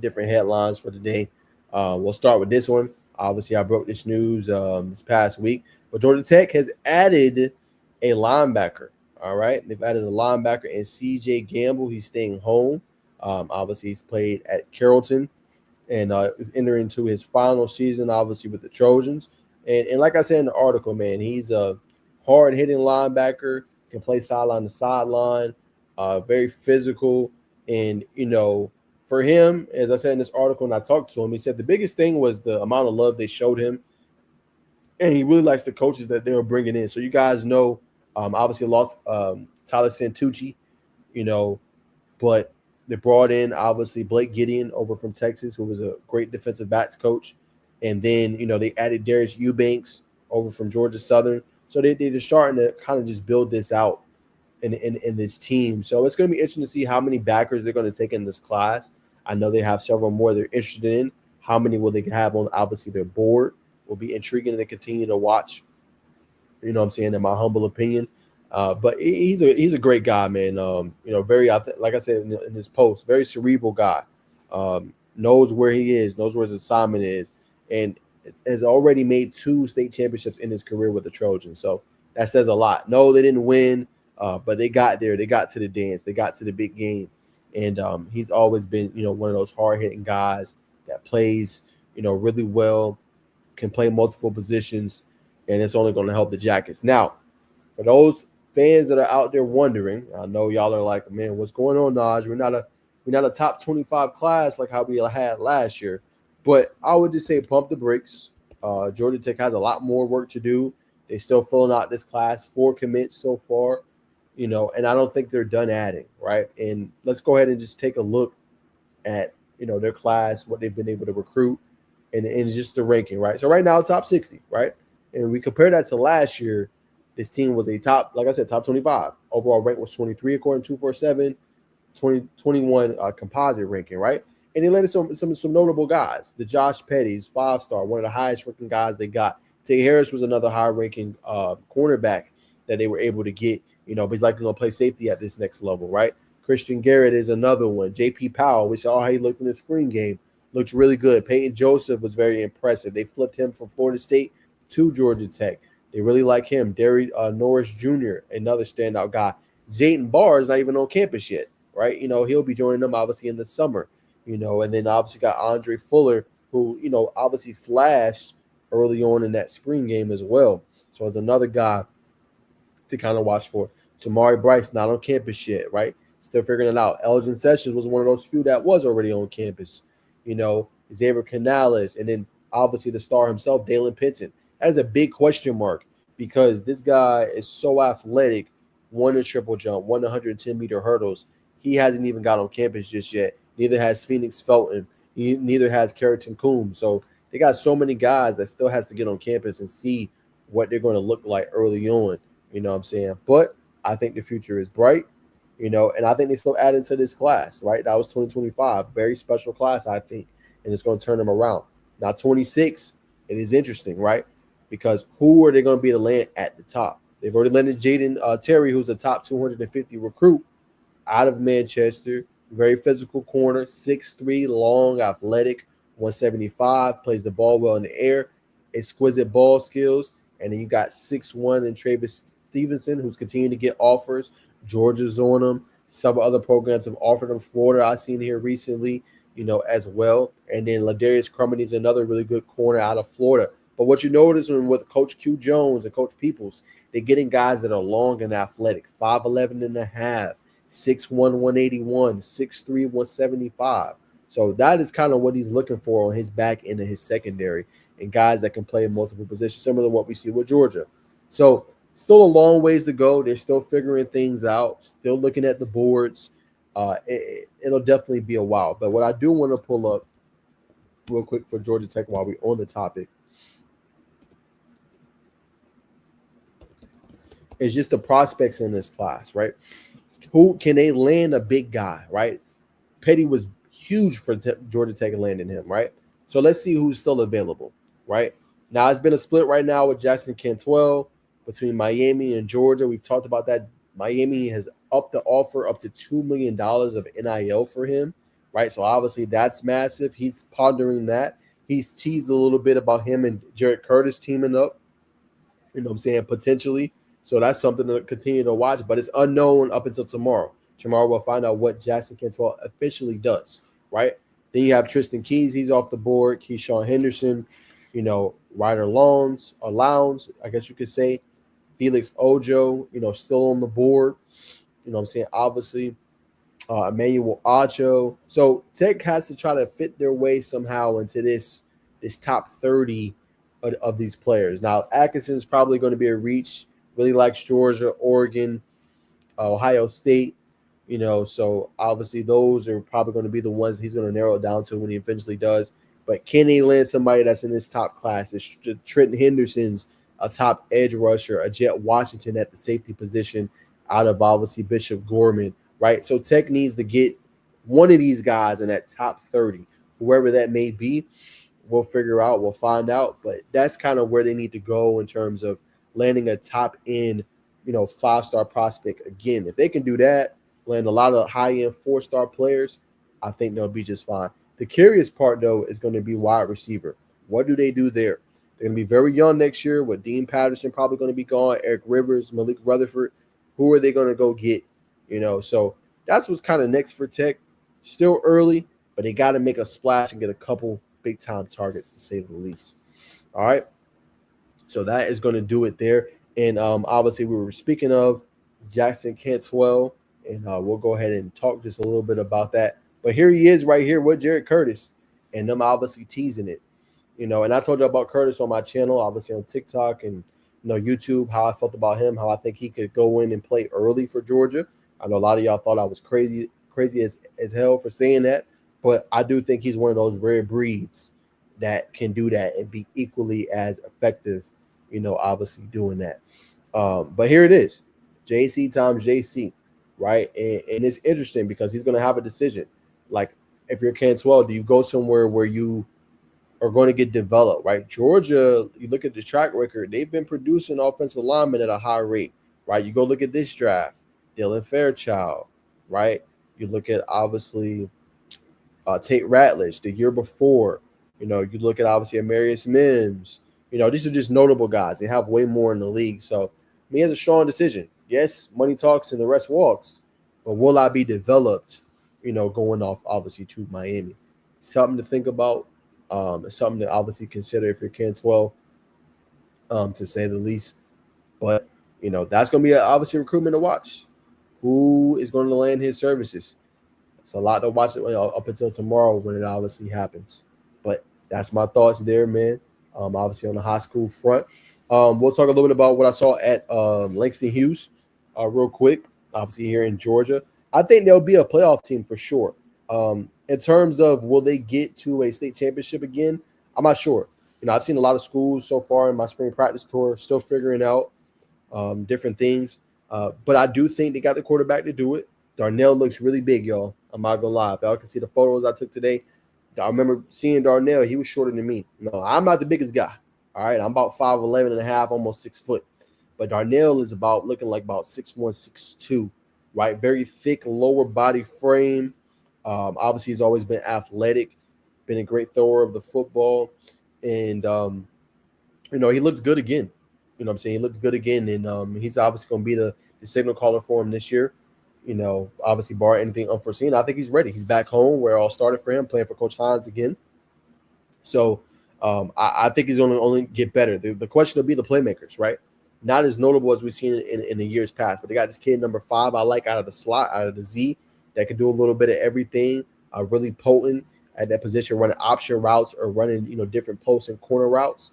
A: different headlines for the day. We'll start with this one. Obviously, I broke this news this past week, but Georgia Tech has added a linebacker. All right, they've added a linebacker in C.J. Gamble. He's staying home. Obviously, he's played at Carrollton and is entering into his final season, obviously with the Trojans. And like I said in the article, man, he's a hard hitting linebacker. Can play sideline to sideline. Very physical, and for him, as I said in this article, and I talked to him, he said the biggest thing was the amount of love they showed him, and he really likes the coaches that they were bringing in. So you guys know, obviously lost Tyler Santucci, you know, but they brought in obviously Blake Gideon over from Texas, who was a great defensive backs coach, and then they added Darius Eubanks over from Georgia Southern. So they're starting to kind of just build this out in this team. So it's going to be interesting to see how many backers they're going to take in this class. I know they have several more they're interested in. How many will they have on obviously their board will be intriguing to continue to watch. You know what I'm saying, in my humble opinion. But he's a great guy, man. Very like I said in his post, very cerebral guy. Knows where he is, knows where his assignment is, and has already made 2 state championships in his career with the Trojans. So that says a lot. No, they didn't win, but they got there. They got to the dance. They got to the big game, and he's always been one of those hard hitting guys that plays really well, can play multiple positions, and it's only going to help the Jackets. Now, for those fans that are out there wondering, I know y'all are like, man, what's going on, Naj? We're not a top 25 class like how we had last year. But I would just say pump the brakes. Georgia Tech has a lot more work to do. They're still filling out this class, 4 commits so far, and I don't think they're done adding, right? And let's go ahead and just take a look at, their class, what they've been able to recruit, and just the ranking, right? So right now, top 60, right? And we compare that to last year, this team was a top, like I said, top 25. Overall rank was 23 according to 247, 2021 composite ranking, right? And they landed some notable guys. The Josh Petty's 5-star, one of the highest ranking guys they got. Tay Harris was another high ranking cornerback that they were able to get, but he's likely going to play safety at this next level, right? Christian Garrett is another one. J.P. Powell, we saw how he looked in the spring game, looked really good. Peyton Joseph was very impressive. They flipped him from Florida State to Georgia Tech. They really like him. Derry Norris Jr., another standout guy. Jayden Barr is not even on campus yet, right? He'll be joining them obviously in the summer, and then obviously got Andre Fuller, who, obviously flashed early on in that spring game as well. So as another guy to kind of watch for. Jamari Bryce, not on campus yet, right? Still figuring it out. Elgin Sessions was one of those few that was already on campus. Xavier Canales, and then obviously the star himself, Dalen Pinton. That is a big question mark because this guy is so athletic, won a triple jump, won 110-meter hurdles. He hasn't even got on campus just yet. Neither has Phoenix Felton. Neither has Carrington Coombs. So they got so many guys that still has to get on campus and see what they're going to look like early on. You know what I'm saying? But I think the future is bright, and I think they still add into this class, right? That was 2025. Very special class, I think, and it's going to turn them around. Now, 26, it is interesting, right? Because who are they going to be to land at the top? They've already landed Jaden Terry, who's a top 250 recruit out of Manchester. Very physical corner, 6'3", long, athletic, 175, plays the ball well in the air, exquisite ball skills. And then you got 6'1" and Travis Stevenson, who's continuing to get offers. Georgia's on him. Several other programs have offered him. Florida, I've seen here recently, as well. And then Ladarius Crummey is another really good corner out of Florida. But what you notice with Coach Q Jones and Coach Peoples, they're getting guys that are long and athletic, 5'11 and a half, 6'1", 181, 6'3", 175. So that is kind of what he's looking for on his back end of his secondary, and guys that can play in multiple positions, similar to what we see with Georgia. So still a long ways to go. They're still figuring things out, still looking at the boards. It'll definitely be a while. But what I do want to pull up real quick for Georgia Tech while we're on the topic is just the prospects in this class, right? Who can they land a big guy, right? Petty was huge for Georgia Tech landing him, right? So let's see who's still available, right? Now, it's been a split right now with Jackson Cantwell between Miami and Georgia. We've talked about that. Miami has upped the offer up to $2 million of NIL for him, right? So obviously that's massive. He's pondering that. He's teased a little bit about him and Jared Curtis teaming up, potentially. So that's something to continue to watch, but it's unknown up until tomorrow. Tomorrow we'll find out what Jackson Cantwell officially does, right? Then you have Tristan Keys. He's off the board. Keyshawn Henderson, Ryder Lowndes, I guess you could say. Felix Ojo, still on the board. Obviously, Emmanuel Acho. So Tech has to try to fit their way somehow into this top 30 of these players. Now, Atkinson's probably going to be a reach. Really likes Georgia, Oregon, Ohio State. So obviously those are probably going to be the ones he's going to narrow it down to when he eventually does. But can he land somebody that's in this top class? It's Trenton Henderson's, a top edge rusher, a Jet Washington at the safety position out of obviously Bishop Gorman, right? So Tech needs to get one of these guys in that top 30, whoever that may be. We'll figure out, we'll find out. But that's kind of where they need to go in terms of landing a top end, 5-star prospect again. If they can do that, land a lot of high end 4-star players, I think they'll be just fine. The curious part, though, is going to be wide receiver. What do they do there? They're going to be very young next year with Dean Patterson probably going to be gone, Eric Rivers, Malik Rutherford. Who are they going to go get? So that's what's kind of next for Tech. Still early, but they got to make a splash and get a couple big-time targets, to say the least. All right? So that is going to do it there. And obviously, we were speaking of Jackson Cantwell, and we'll go ahead and talk just a little bit about that. But here he is right here with Jared Curtis, and them obviously teasing it. And I told you about Curtis on my channel, obviously on TikTok and YouTube, how I felt about him, how I think he could go in and play early for Georgia. I know a lot of y'all thought I was crazy as hell for saying that, but I do think he's one of those rare breeds that can do that and be equally as effective, obviously doing that. But here it is, JC times JC, right? And it's interesting because he's going to have a decision. Like, if you're Cantwell, do you go somewhere where you are going to get developed, right? Georgia, you look at the track record, they've been producing offensive linemen at a high rate, right? You go look at this draft, Dylan Fairchild, right? You look at, obviously, Tate Ratledge the year before. You look at, obviously, Amarius Mims. These are just notable guys. They have way more in the league. So, he has a strong decision. Yes, money talks and the rest walks, but will I be developed, going off, obviously, to Miami? Something to think about. It's something to obviously consider if you're Cantwell, to say the least. But, that's going to be obviously recruitment to watch. Who is going to land his services? It's a lot to watch up until tomorrow when it obviously happens. But that's my thoughts there, man. Obviously on the high school front. We'll talk a little bit about what I saw at Langston Hughes real quick, obviously here in Georgia. I think there'll be a playoff team for sure. In terms of will they get to a state championship again, I'm not sure. I've seen a lot of schools so far in my spring practice tour still figuring out different things. But I do think they got the quarterback to do it. Darnell looks really big, y'all. I'm not going to lie. If y'all can see the photos I took today, I remember seeing Darnell. He was shorter than me. I'm not the biggest guy. All right, I'm about 5'11 and a half, almost 6 foot. But Darnell is looking like about 6'1", 6'2", right? Very thick lower body frame. Obviously, he's always been athletic, been a great thrower of the football. And, he looked good again. You know what I'm saying? He looked good again. And he's obviously going to be the signal caller for him this year. Obviously, bar anything unforeseen. I think he's ready. He's back home where it all started for him, playing for Coach Hines again. So I think he's going to only get better. The question will be the playmakers, right? Not as notable as we've seen in the years past, but they got this kid number 5 I like out of the slot, out of the Z, that can do a little bit of everything, really potent at that position, running option routes or running, different post and corner routes.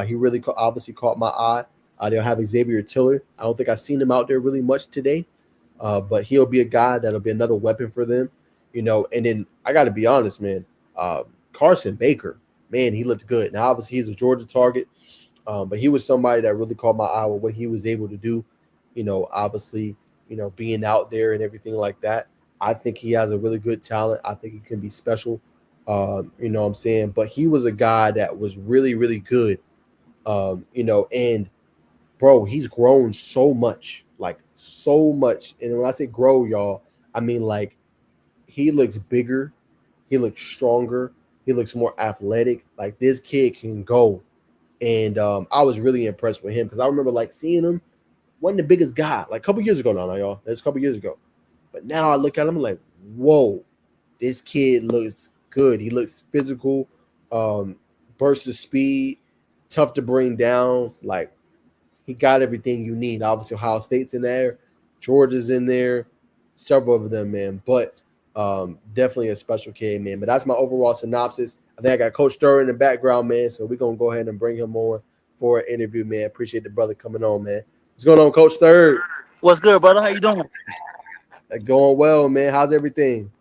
A: He really obviously caught my eye. They'll have Xavier Tiller. I don't think I've seen him out there really much today, but he'll be a guy that'll be another weapon for them, And then I got to be honest, man, Carson Baker, man, he looked good. Now, obviously, he's a Georgia target, but he was somebody that really caught my eye with what he was able to do, obviously, being out there and everything like that. I think he has a really good talent. I think he can be special, you know what I'm saying? But he was a guy that was really, really good, and, bro, he's grown so much, like so much. And when I say grow, y'all, I mean, like, he looks bigger. He looks stronger. He looks more athletic. Like, this kid can go. And I was really impressed with him because I remember, like, seeing him, wasn't the biggest guy, like a couple years ago now, y'all. That's a couple years ago. But now I look at him like, whoa, this kid looks good. He looks physical, burst of speed, tough to bring down. Like, he got everything you need. Obviously, Ohio State's in there. Georgia's in there. Several of them, man. But definitely a special kid, man. But that's my overall synopsis. I think I got Coach Stir in the background, man. So we're going to go ahead and bring him on for an interview, man. Appreciate the brother coming on, man. What's going on, Coach Stir?
C: What's good, brother? How you doing?
A: Going well, man. How's everything?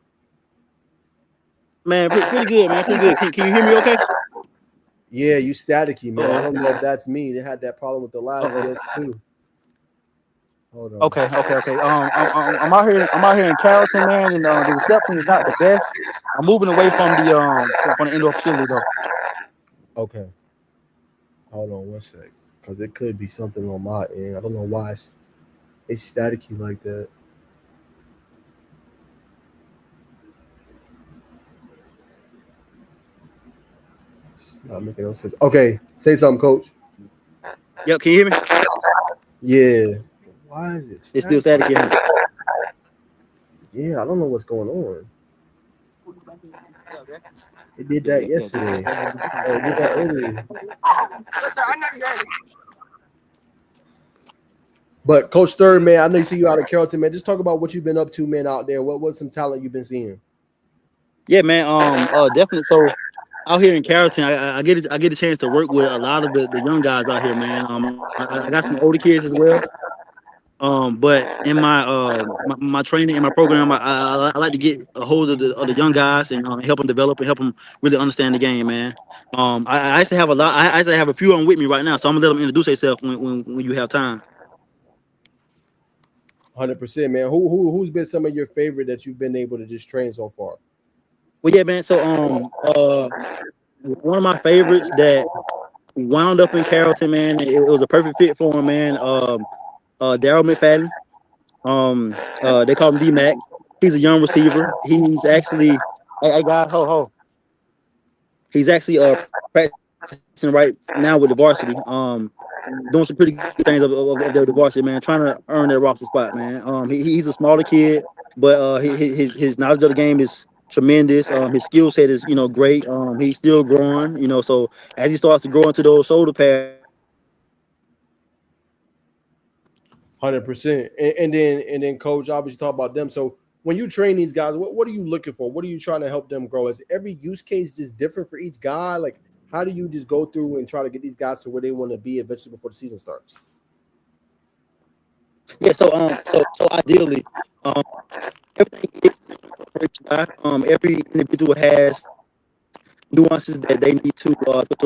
C: Man, pretty good, man. Pretty good. Can you hear me okay?
A: Yeah, you staticky, man. I
C: Uh-oh.
A: don't know if that's me. They had that problem with the last
C: Uh-oh.
A: guest too. Hold on.
C: Okay. I'm out here. I'm out here in Carrollton, man, and the reception is not the best. I'm moving away from the indoor facility though.
A: Okay. Hold on one sec. Because it could be something on my end. I don't know why it's staticky like that. It's not making no sense. Okay. Say something, coach.
C: Yep. Can you hear me?
A: Yeah. Why is it
C: It's still
A: static?
C: static here.
A: Yeah, I don't know what's going on. It did
C: Yeah,
A: that yesterday. Oh, it did that earlier. But Coach Third, man, I know you see you out of Carrollton, man. Just talk about what you've been up to, man, out there. What's some talent you've been seeing?
C: Yeah, man. Definitely. So out here in Carrollton, I get a chance to work with a lot of the young guys out here, man. I got some older kids as well. But in my training in my program, I like to get a hold of the young guys and help them develop and help them really understand the game, man. I actually have a lot. I actually have a few of them with me right now, so I'm gonna let them introduce themselves when you have time.
A: 100%, man. Who's been some of your favorite that you've been able to just train so far?
C: Well, yeah, man. So one of my favorites that wound up in Carrollton, man. It was a perfect fit for him, man. Daryl McFadden. They call him D Max. He's a young receiver. He's actually, I got ho. He's actually practicing right now with the varsity. Doing some pretty good things of the varsity, man. Trying to earn that roster spot, man. He's a smaller kid, but his knowledge of the game is tremendous. His skill set is great. He's still growing, So as he starts to grow into those shoulder pads, he's gonna be a great receiver.
A: 100%. And then coach, obviously talk about them. So when you train these guys, what are you looking for? What are you trying to help them grow? Is every use case just different for each guy? Like, how do you just go through and try to get these guys to where they want to be eventually before the season starts?
C: Yeah. So ideally, um, everything is different for each guy. Every individual has nuances that they need to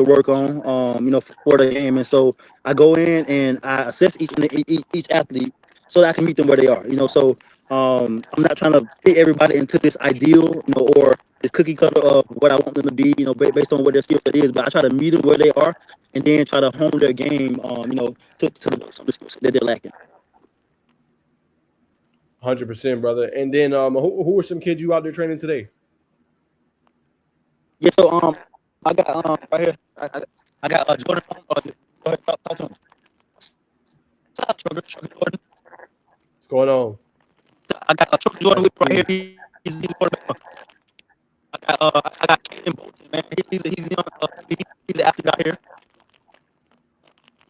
C: work on, for the game. And so I go in and I assess each athlete so that I can meet them where they are. So I'm not trying to fit everybody into this ideal, or this cookie cutter of what I want them to be, based on what their skill set is. But I try to meet them where they are, and then try to hone their game, to some of the skills that they're lacking.
A: 100%, brother. And then who are some kids you out there training today?
C: Yeah. So I got right here. I got Jordyn. Go ahead, talk to him. Trucker Jordan.
A: What's going on?
C: I got Trucker Jordan
A: Nice
C: with
A: to
C: right
A: see
C: here.
A: you.
C: He's a quarterback. I got Caden Bolton, man. He's young. He's an athlete out here.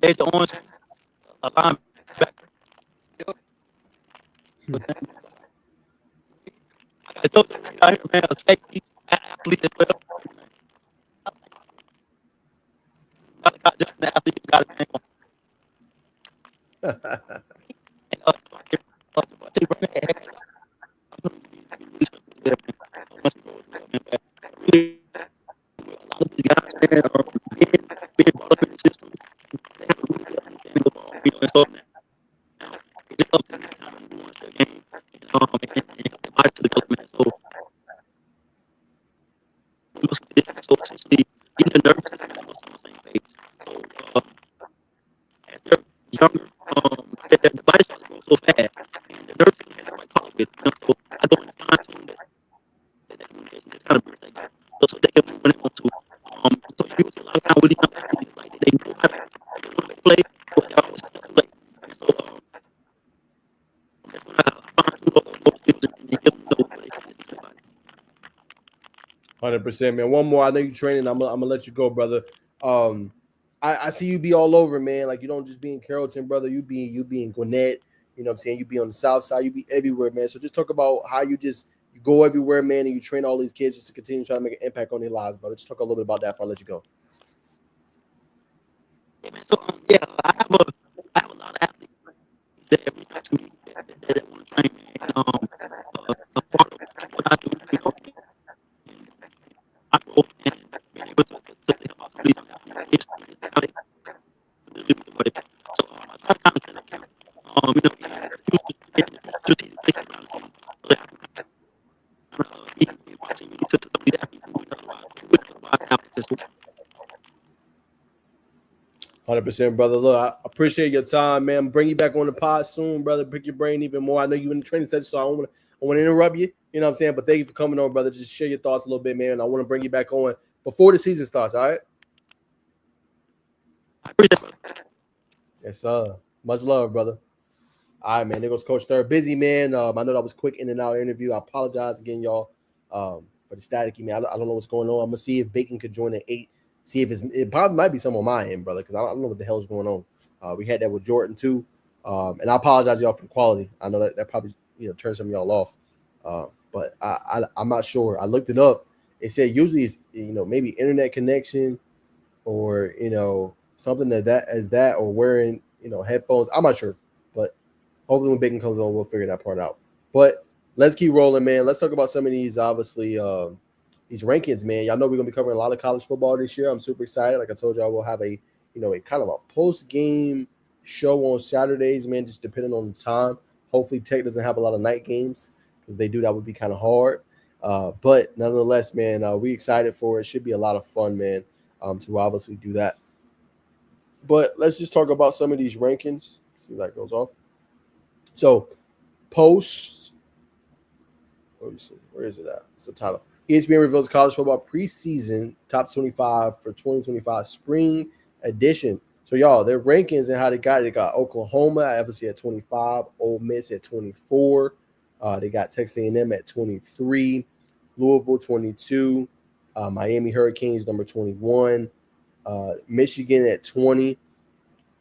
C: There's the orange linebacker. I got Joe out here, man. A safety athlete as well. I got just an athlete who got his name on. And right here, I tell you right now, heck, I'm gonna be really special there, man. Once you go with them, man, but really, a lot of these guys, man, being brought up in the system, they have a really good understanding of ball, and so now it just helps them kind of nuance their game, and help their body to development. So, so essentially, even the nervous system is also on the same page. So, as they're younger, their body starts to grow so fast, and the nervous system has the right talk with, so I go in and fine tune that communication, just kind of bridge that gap. So they can when they want to. So you see a lot of time with these young athletes, like they know how to play, but they always have to play. And so that's when I fine tune those skills and get them to know where they fit in everybody.
A: 100%, man. One more. I know you training. I'm gonna let you go, brother. Um, I see you be all over, man. Like you don't just be in Carrollton, brother. You be in Gwinnett. You know what I'm saying? You be on the south side. You be everywhere, man. So just talk about how you go everywhere, man, and you train all these kids just to continue trying to make an impact on their lives, brother. Just talk a little bit about that before I let you go.
C: Yeah, man. So yeah, I have a lot of athletes that reach out to me that want to train me. And a part of what I do, and my role and being able to help out some of these young athletes.
A: %, brother. Look, I appreciate your time, man. Bring you back on the pod soon, brother. Pick your brain even more. I know you're in the training session, so I want to interrupt you. You know what I'm saying? But thank you for coming on, brother. Just share your thoughts a little bit, man. I want to bring you back on before the season starts. All right? Yes, sir. Much love, brother. All right, man. There goes Coach Third. Busy, man. I know that was quick in and out interview. I apologize again, y'all, for the staticky, man. I don't know what's going on. I'm gonna see if Bacon could join at 8. See if it probably might be some on my end, brother, because I don't know what the hell's going on. We had that with Jordyn too, and I apologize y'all for the quality. I know that probably turns some of y'all off, but I'm not sure. I looked it up. It said usually it's maybe internet connection or something that or wearing headphones. I'm not sure, but hopefully when Bacon comes on, we'll figure that part out. But let's keep rolling, man. Let's talk about some of these obviously. These rankings, man. Y'all know we're gonna be covering a lot of college football this year. I'm super excited. Like I told y'all, we'll have a kind of a post-game show on Saturdays, man, just depending on the time. Hopefully Tech doesn't have a lot of night games. If they do, that would be kind of hard. But nonetheless, man, we excited for it. Should be a lot of fun, man, to obviously do that. But let's just talk about some of these rankings. See if that goes off. So post, let me see, where is it at? It's the title. ESPN reveals college football preseason top 25 for 2025 spring edition. So, y'all, their rankings and how they got it. They got Oklahoma, obviously, at 25. Ole Miss at 24. They got Texas A&M at 23. Louisville, 22. Miami Hurricanes, number 21. Michigan at 20.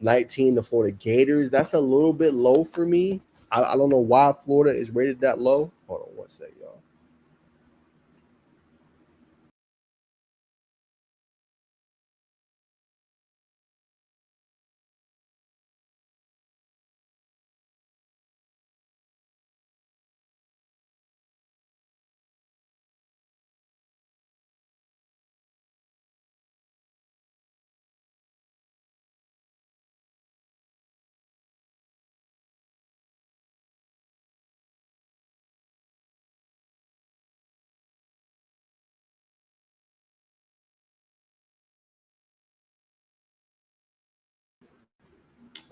A: 19, the Florida Gators. That's a little bit low for me. I don't know why Florida is rated that low. Hold on one second, y'all.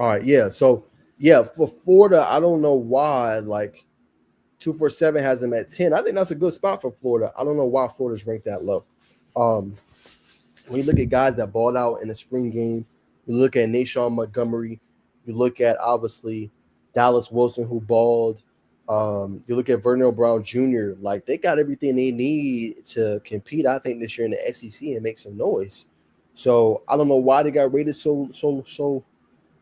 A: All right, yeah. So, yeah, for Florida, I don't know why, 247 has them at 10. I think that's a good spot for Florida. I don't know why Florida's ranked that low. When you look at guys that balled out in the spring game, you look at Nashawn Montgomery, you look at, obviously, Dallas Wilson, who balled. You look at Vernell Brown Jr., they got everything they need to compete, I think, this year in the SEC and make some noise. So, I don't know why they got rated so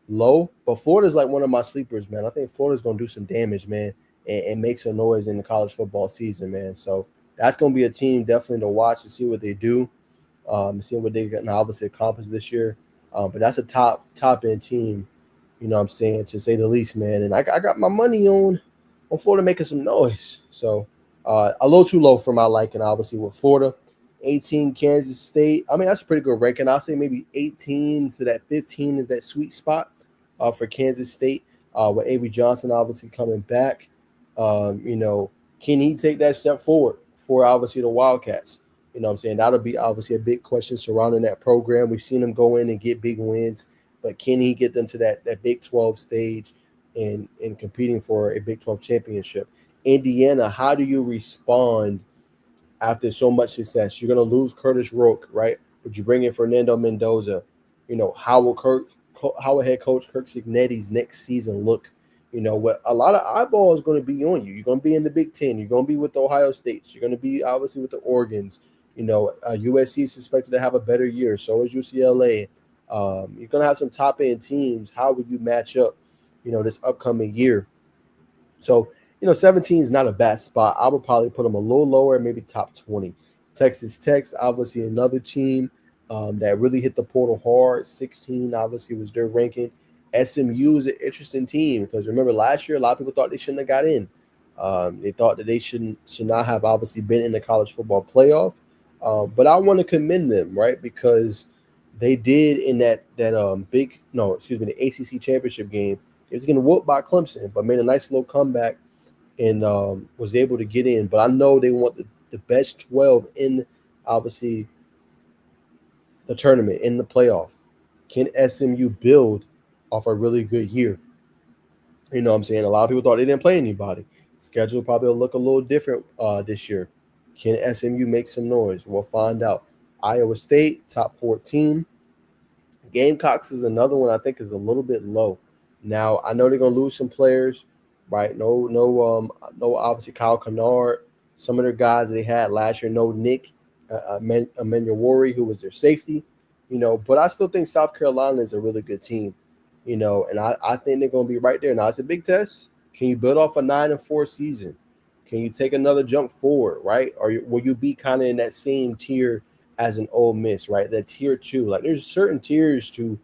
A: low, but Florida's one of my sleepers, man. I think Florida's gonna do some damage, man, and make some noise in the college football season, man. So that's gonna be a team definitely to watch to see what they do, see what they can obviously accomplish this year. But that's a top end team, you know what I'm saying, to say the least, man. And I got my money on Florida making some noise. So a little too low for my liking, obviously, with Florida. 18 Kansas State. I mean, that's a pretty good ranking. I'll say maybe 18 to that 15 is that sweet spot for Kansas State, with Avery Johnson obviously coming back. Can he take that step forward for obviously the Wildcats? You know what I'm saying? That'll be obviously a big question surrounding that program. We've seen him go in and get big wins, but can he get them to that Big 12 stage and competing for a Big 12 championship? Indiana, how do you respond after so much success? You're going to lose Curtis Rourke, right? But you bring in Fernando Mendoza. How will head coach Kirk Cignetti's next season look? What a lot of eyeball is going to be on you. You're going to be in the Big Ten. You're going to be with the Ohio States. You're going to be obviously with the Oregons. USC is expected to have a better year. So is UCLA. You're going to have some top end teams. How would you match up, this upcoming year? So, 17 is not a bad spot. I would probably put them a little lower, maybe top 20. Texas Tech, obviously another team that really hit the portal hard. 16, obviously, was their ranking. SMU is an interesting team because remember last year, a lot of people thought they shouldn't have got in. They thought that they should not have obviously been in the college football playoff. But I want to commend them, right? Because they did in the ACC championship game. It was getting whooped by Clemson, but made a nice little comeback and was able to get in. But I know they want the best 12 in obviously the tournament in the playoff. Can SMU build off a really good year? You know what I'm saying? A lot of people thought they didn't play anybody. Schedule probably will look a little different this year. Can SMU make some noise? We'll find out. Iowa State, top 14. Gamecocks is another one I think is a little bit low. Now I know they're gonna lose some players, right? No, obviously Kyle Kennard. Some of their guys they had last year. No Nick Amenyawari, who was their safety, But I still think South Carolina is a really good team, and I think they're gonna be right there. Now it's a big test. Can you build off a 9-4 season? Can you take another jump forward, right? Or will you be kind of in that same tier as an Ole Miss, right? That tier 2. Like there's certain tiers to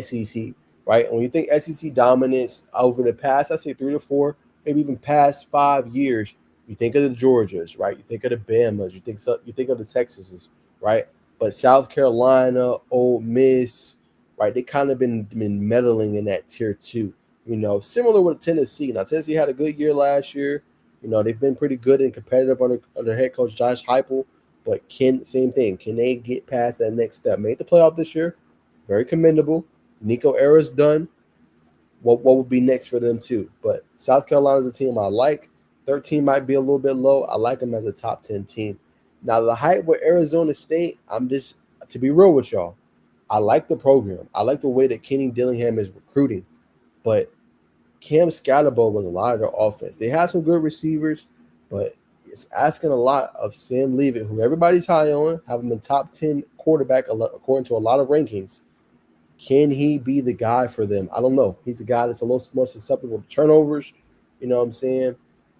A: SEC, right? When you think SEC dominance over the past, I say 3 to 4, maybe even past 5 years, you think of the Georgias, right? You think of the Bamas, you think of the Texases, right? But South Carolina, Ole Miss, right? They kind of been meddling in that tier 2, similar with Tennessee. Now Tennessee had a good year last year. They've been pretty good and competitive under head coach Josh Heupel. But same thing. Can they get past that next step? Made the playoff this year. Very commendable. Nico Era's done. What would be next for them too? But South Carolina's a team I like. 13 might be a little bit low. I like them as a top 10 team. Now the hype with Arizona State, to be real with y'all, I like the program. I like the way that Kenny Dillingham is recruiting. But Cam Scatterbo was a lot of their offense. They have some good receivers, but it's asking a lot of Sam Leavitt, who everybody's high on, have him in top 10 quarterback according to a lot of rankings. Can he be the guy for them? I don't know. He's a guy that's a little more susceptible to turnovers. You know what I'm saying?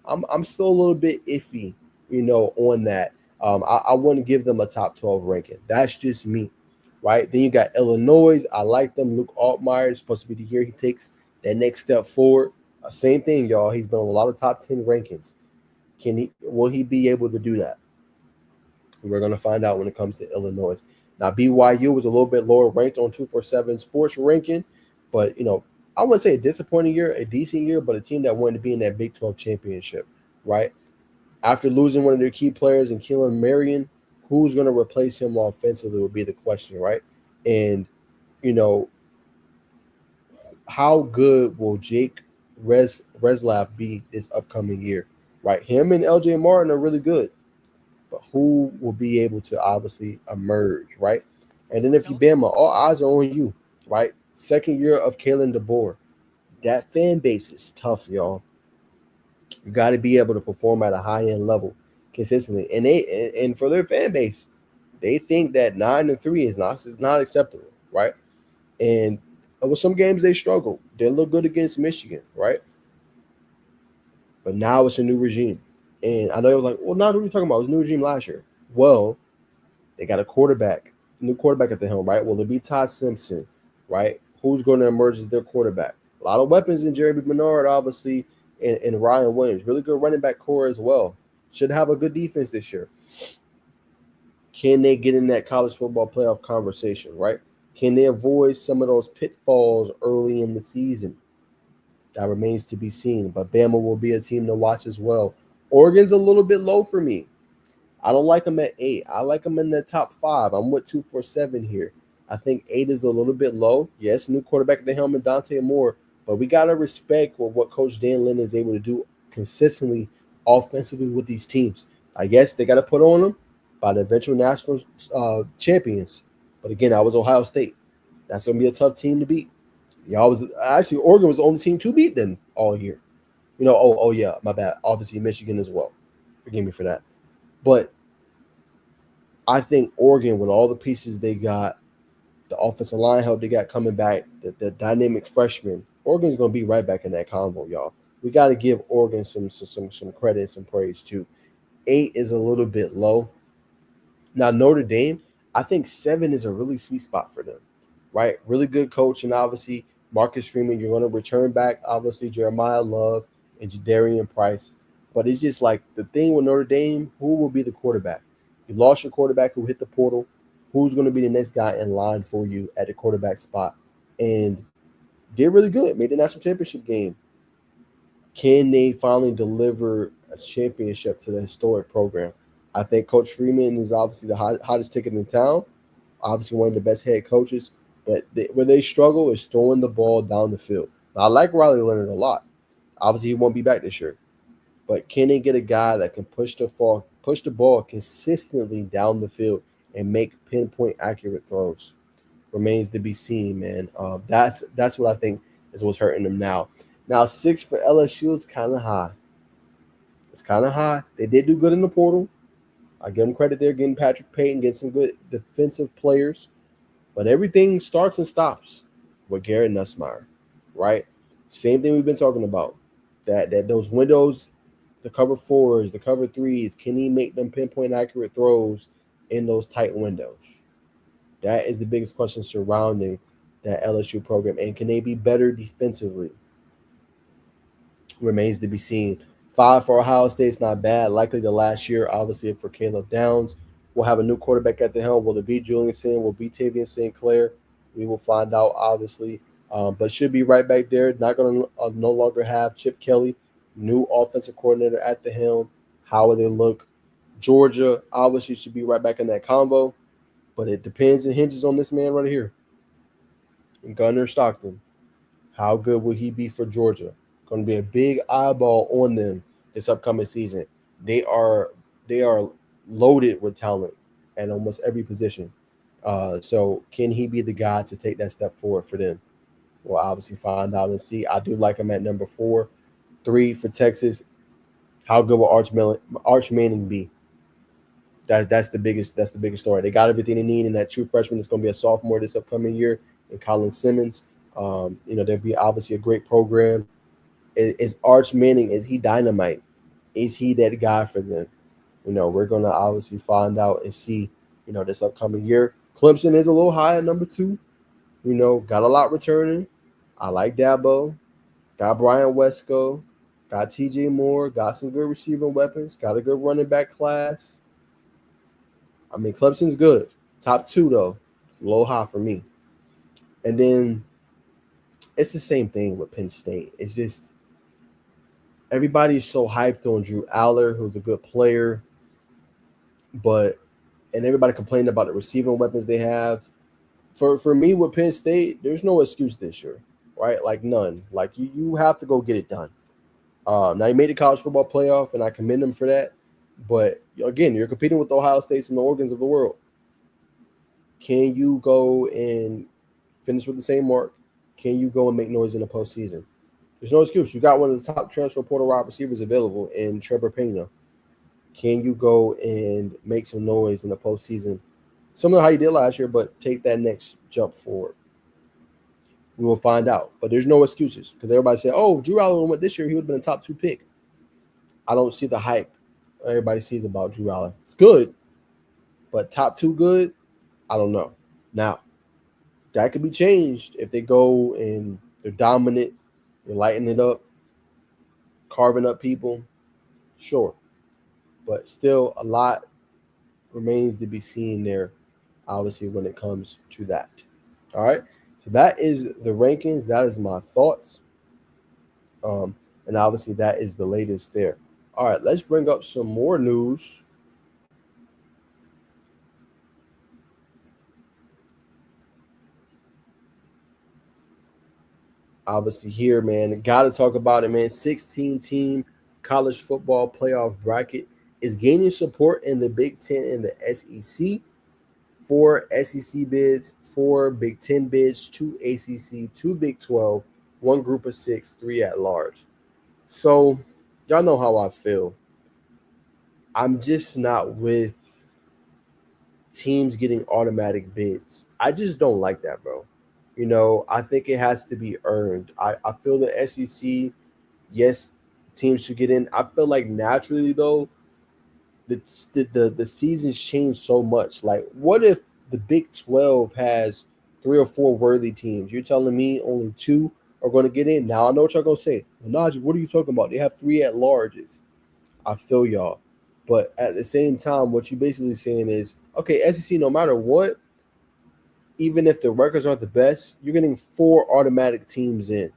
A: I'm still a little bit iffy, on that. I wouldn't give them a top 12 ranking. That's just me, right? Then you got Illinois. I like them. Luke Altmaier is supposed to be the year he takes that next step forward. Same thing, y'all. He's been on a lot of top 10 rankings. Will he be able to do that? We're going to find out when it comes to Illinois. Now, BYU was a little bit lower ranked on 247 Sports ranking, but, I wouldn't say a disappointing year, a decent year, but a team that wanted to be in that Big 12 championship, right? After losing one of their key players in Keelan Marion, who's going to replace him offensively would be the question, right? And, how good will Jake Reslab be this upcoming year, right? Him and LJ Martin are really good, but who will be able to obviously emerge, right? And then if you Bama, all eyes are on you, right? Second year of Kalen DeBoer. That fan base is tough, y'all. You got to be able to perform at a high-end level consistently. And for their fan base, they think that 9-3 is not acceptable, right? And with some games they struggle. They look good against Michigan, right? But now it's a new regime. And I know you're like, well, now what are you talking about? It was a new regime last year. Well, they got a new quarterback at the helm, right? Will it be Todd Simpson, right? Who's going to emerge as their quarterback? A lot of weapons in Jeremy Bernard, obviously, and Ryan Williams. Really good running back core as well. Should have a good defense this year. Can they get in that college football playoff conversation, right? Can they avoid some of those pitfalls early in the season? That remains to be seen. But Bama will be a team to watch as well. Oregon's a little bit low for me. I don't like them at 8. I like them in the top 5. I'm with 247 here. I think 8 is a little bit low. Yes, new quarterback at the helm, Dante Moore. But we got to respect what Coach Dan Lynn is able to do consistently offensively with these teams. I guess they got to put on them by the eventual national champions. But again, I was Ohio State. That's going to be a tough team to beat. Oregon was the only team to beat them all year. Oh yeah, my bad. Obviously, Michigan as well. Forgive me for that. But I think Oregon, with all the pieces they got, the offensive line help they got coming back, the dynamic freshmen, Oregon's going to be right back in that convo, y'all. We got to give Oregon some credit and some praise too. 8 is a little bit low. Now, Notre Dame, I think 7 is a really sweet spot for them, right? Really good coach, and obviously Marcus Freeman, you're going to return back, obviously Jeremiah Love and Jadarian Price. But it's just like the thing with Notre Dame, who will be the quarterback? You lost your quarterback who hit the portal. Who's going to be the next guy in line for you at the quarterback spot? And they're really good. Made the national championship game. Can they finally deliver a championship to the historic program? I think Coach Freeman is obviously the hottest ticket in town, obviously one of the best head coaches. But where they struggle is throwing the ball down the field. Now, I like Riley Leonard a lot. Obviously, he won't be back this year. But can they get a guy that can push the ball consistently down the field and make pinpoint accurate throws? Remains to be seen, man. That's what I think is what's hurting them now. Now 6 for LSU is kind of high. It's kind of high. They did do good in the portal. I give them credit there, getting Patrick Payton, getting some good defensive players. But everything starts and stops with Garrett Nussmeier, right? Same thing we've been talking about. That those windows, the cover fours, the cover threes, can he make them pinpoint accurate throws in those tight windows? That is the biggest question surrounding that LSU program. And can they be better defensively? Remains to be seen. 5 for Ohio State's not bad. Likely the last year, obviously, for Caleb Downs. We'll have a new quarterback at the helm. Will it be Julian? Will it be Tavian St. Clair? We will find out, obviously. But should be right back there. Not going to no longer have Chip Kelly, new offensive coordinator at the helm. How will they look? Georgia, obviously, should be right back in that combo. But it depends and hinges on this man right here. And Gunnar Stockton. How good will he be for Georgia? Going to be a big eyeball on them this upcoming season. They are loaded with talent at almost every position. So can he be the guy to take that step forward for them? We'll obviously find out and see. I do like him at number 4. 3 for Texas. How good will Arch Manning be? That's the biggest story. They got everything they need in that true freshman that's going to be a sophomore this upcoming year, and Colin Simmons. There'll be obviously a great program. Is Arch Manning, is he dynamite? Is he that guy for them? We're going to obviously find out and see, this upcoming year. Clemson is a little high at number 2. Got a lot returning. I like Dabo. Got Brian Wesco. Got TJ Moore. Got some good receiving weapons. Got a good running back class. I mean, Clemson's good. Top 2, though. It's a little high for me. And then it's the same thing with Penn State. It's just everybody's so hyped on Drew Aller, who's a good player. And everybody complained about the receiving weapons they have. For me with Penn State, there's no excuse this year, right? Like none. Like you have to go get it done. Now you made the college football playoff, and I commend them for that. But again, you're competing with the Ohio States and the Oregons of the world. Can you go and finish with the same mark? Can you go and make noise in the postseason? There's no excuse. You got one of the top transfer portal wide receivers available in Trevor Pena. Can you go and make some noise in the postseason? Similar to how you did last year, but take that next jump forward. We will find out. But there's no excuses because everybody said, oh, Drew Aller went this year, he would have been a top 2 pick. I don't see the hype everybody sees about Drew Aller. It's good, but top 2 good? I don't know. Now, that could be changed if they go and they're dominant, they're lighting it up, carving up people. Sure. But still, a lot remains to be seen there, obviously, when it comes to that. All right? So that is the rankings. That is my thoughts. And obviously, that is the latest there. All right, let's bring up some more news. Obviously here, man, got to talk about it, man. 16-team college football playoff bracket is gaining support in the Big Ten and the SEC. 4 SEC bids, 4 Big Ten bids, 2 ACC, 2 Big 12, 1 group of 6, 3 at large. So y'all know how I feel. I'm just not with teams getting automatic bids. I just don't like that, bro. I think it has to be earned. I feel the SEC, yes, teams should get in. I feel like naturally, though, the seasons change so much. Like, what if the Big 12 has 3 or 4 worthy teams? You're telling me only 2 are going to get in? Now, I know what y'all going to say. Well, Najee, what are you talking about? They have 3 at larges. I feel y'all. But at the same time, what you're basically saying is, okay, SEC, no matter what, even if the records aren't the best, you're getting 4 automatic teams in.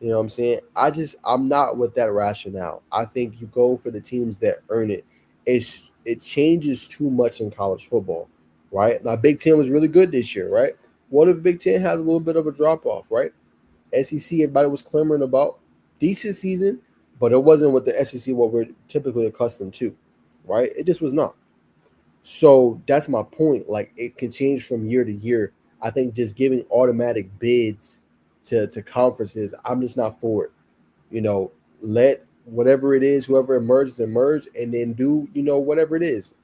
A: You know what I'm saying? I'm not with that rationale. I think you go for the teams that earn it. It's it changes too much in college football, right? Now, Big Ten was really good this year, right? What if Big Ten has a little bit of a drop off, right? SEC, everybody was clamoring about decent season, but it wasn't with the SEC what we're typically accustomed to, right? It just was not. So that's my point. Like it can change from year to year. I think just giving automatic bids to conferences, I'm just not for it. You know, let whatever it is, whoever emerges, emerge, and then do, whatever it is.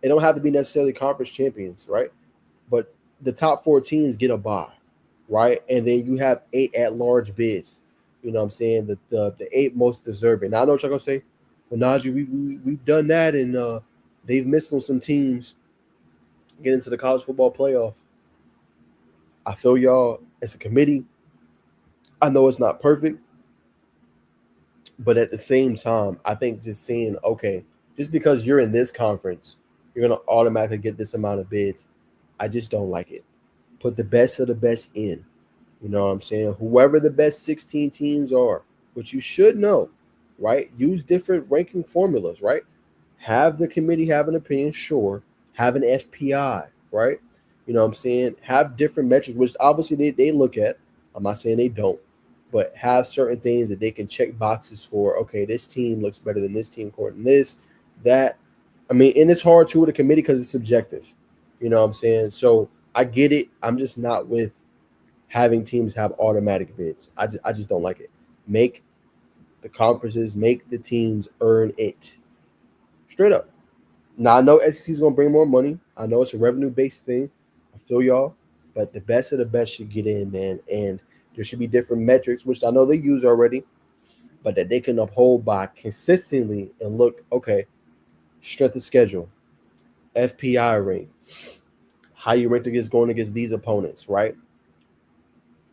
A: It don't have to be necessarily conference champions, right? But the top four teams get a bye, right? And then you have 8 at large bids. You know what I'm saying? The 8 most deserving. Now I know what y'all gonna say. Well, Najee, we've done that, and they've missed on some teams get into the college football playoff. I feel y'all as a committee. I know it's not perfect, but at the same time, I think just saying, okay, just because you're in this conference, you're gonna automatically get this amount of bids. I just don't like it. Put the best of the best in. You know what I'm saying? Whoever the best 16 teams are, which you should know, right? Use different ranking formulas, right? Have the committee have an opinion, sure. Have an FPI, right? You know what I'm saying? Have different metrics, which obviously they look at. I'm not saying they don't, but have certain things that they can check boxes for. Okay, this team looks better than this team according to this, that. I mean, and it's hard too with a committee because it's subjective. You know what I'm saying? So I get it. I'm just not with having teams have automatic bids. I just don't like it. Make the conferences, make the teams earn it. Straight up. Now I know SEC is gonna bring more money. I know it's a revenue based thing. I feel y'all, but the best of the best should get in, man. And there should be different metrics, which I know they use already, but that they can uphold by consistently and look, okay, strength of schedule, FPI rank, how you ranked against going against these opponents, right?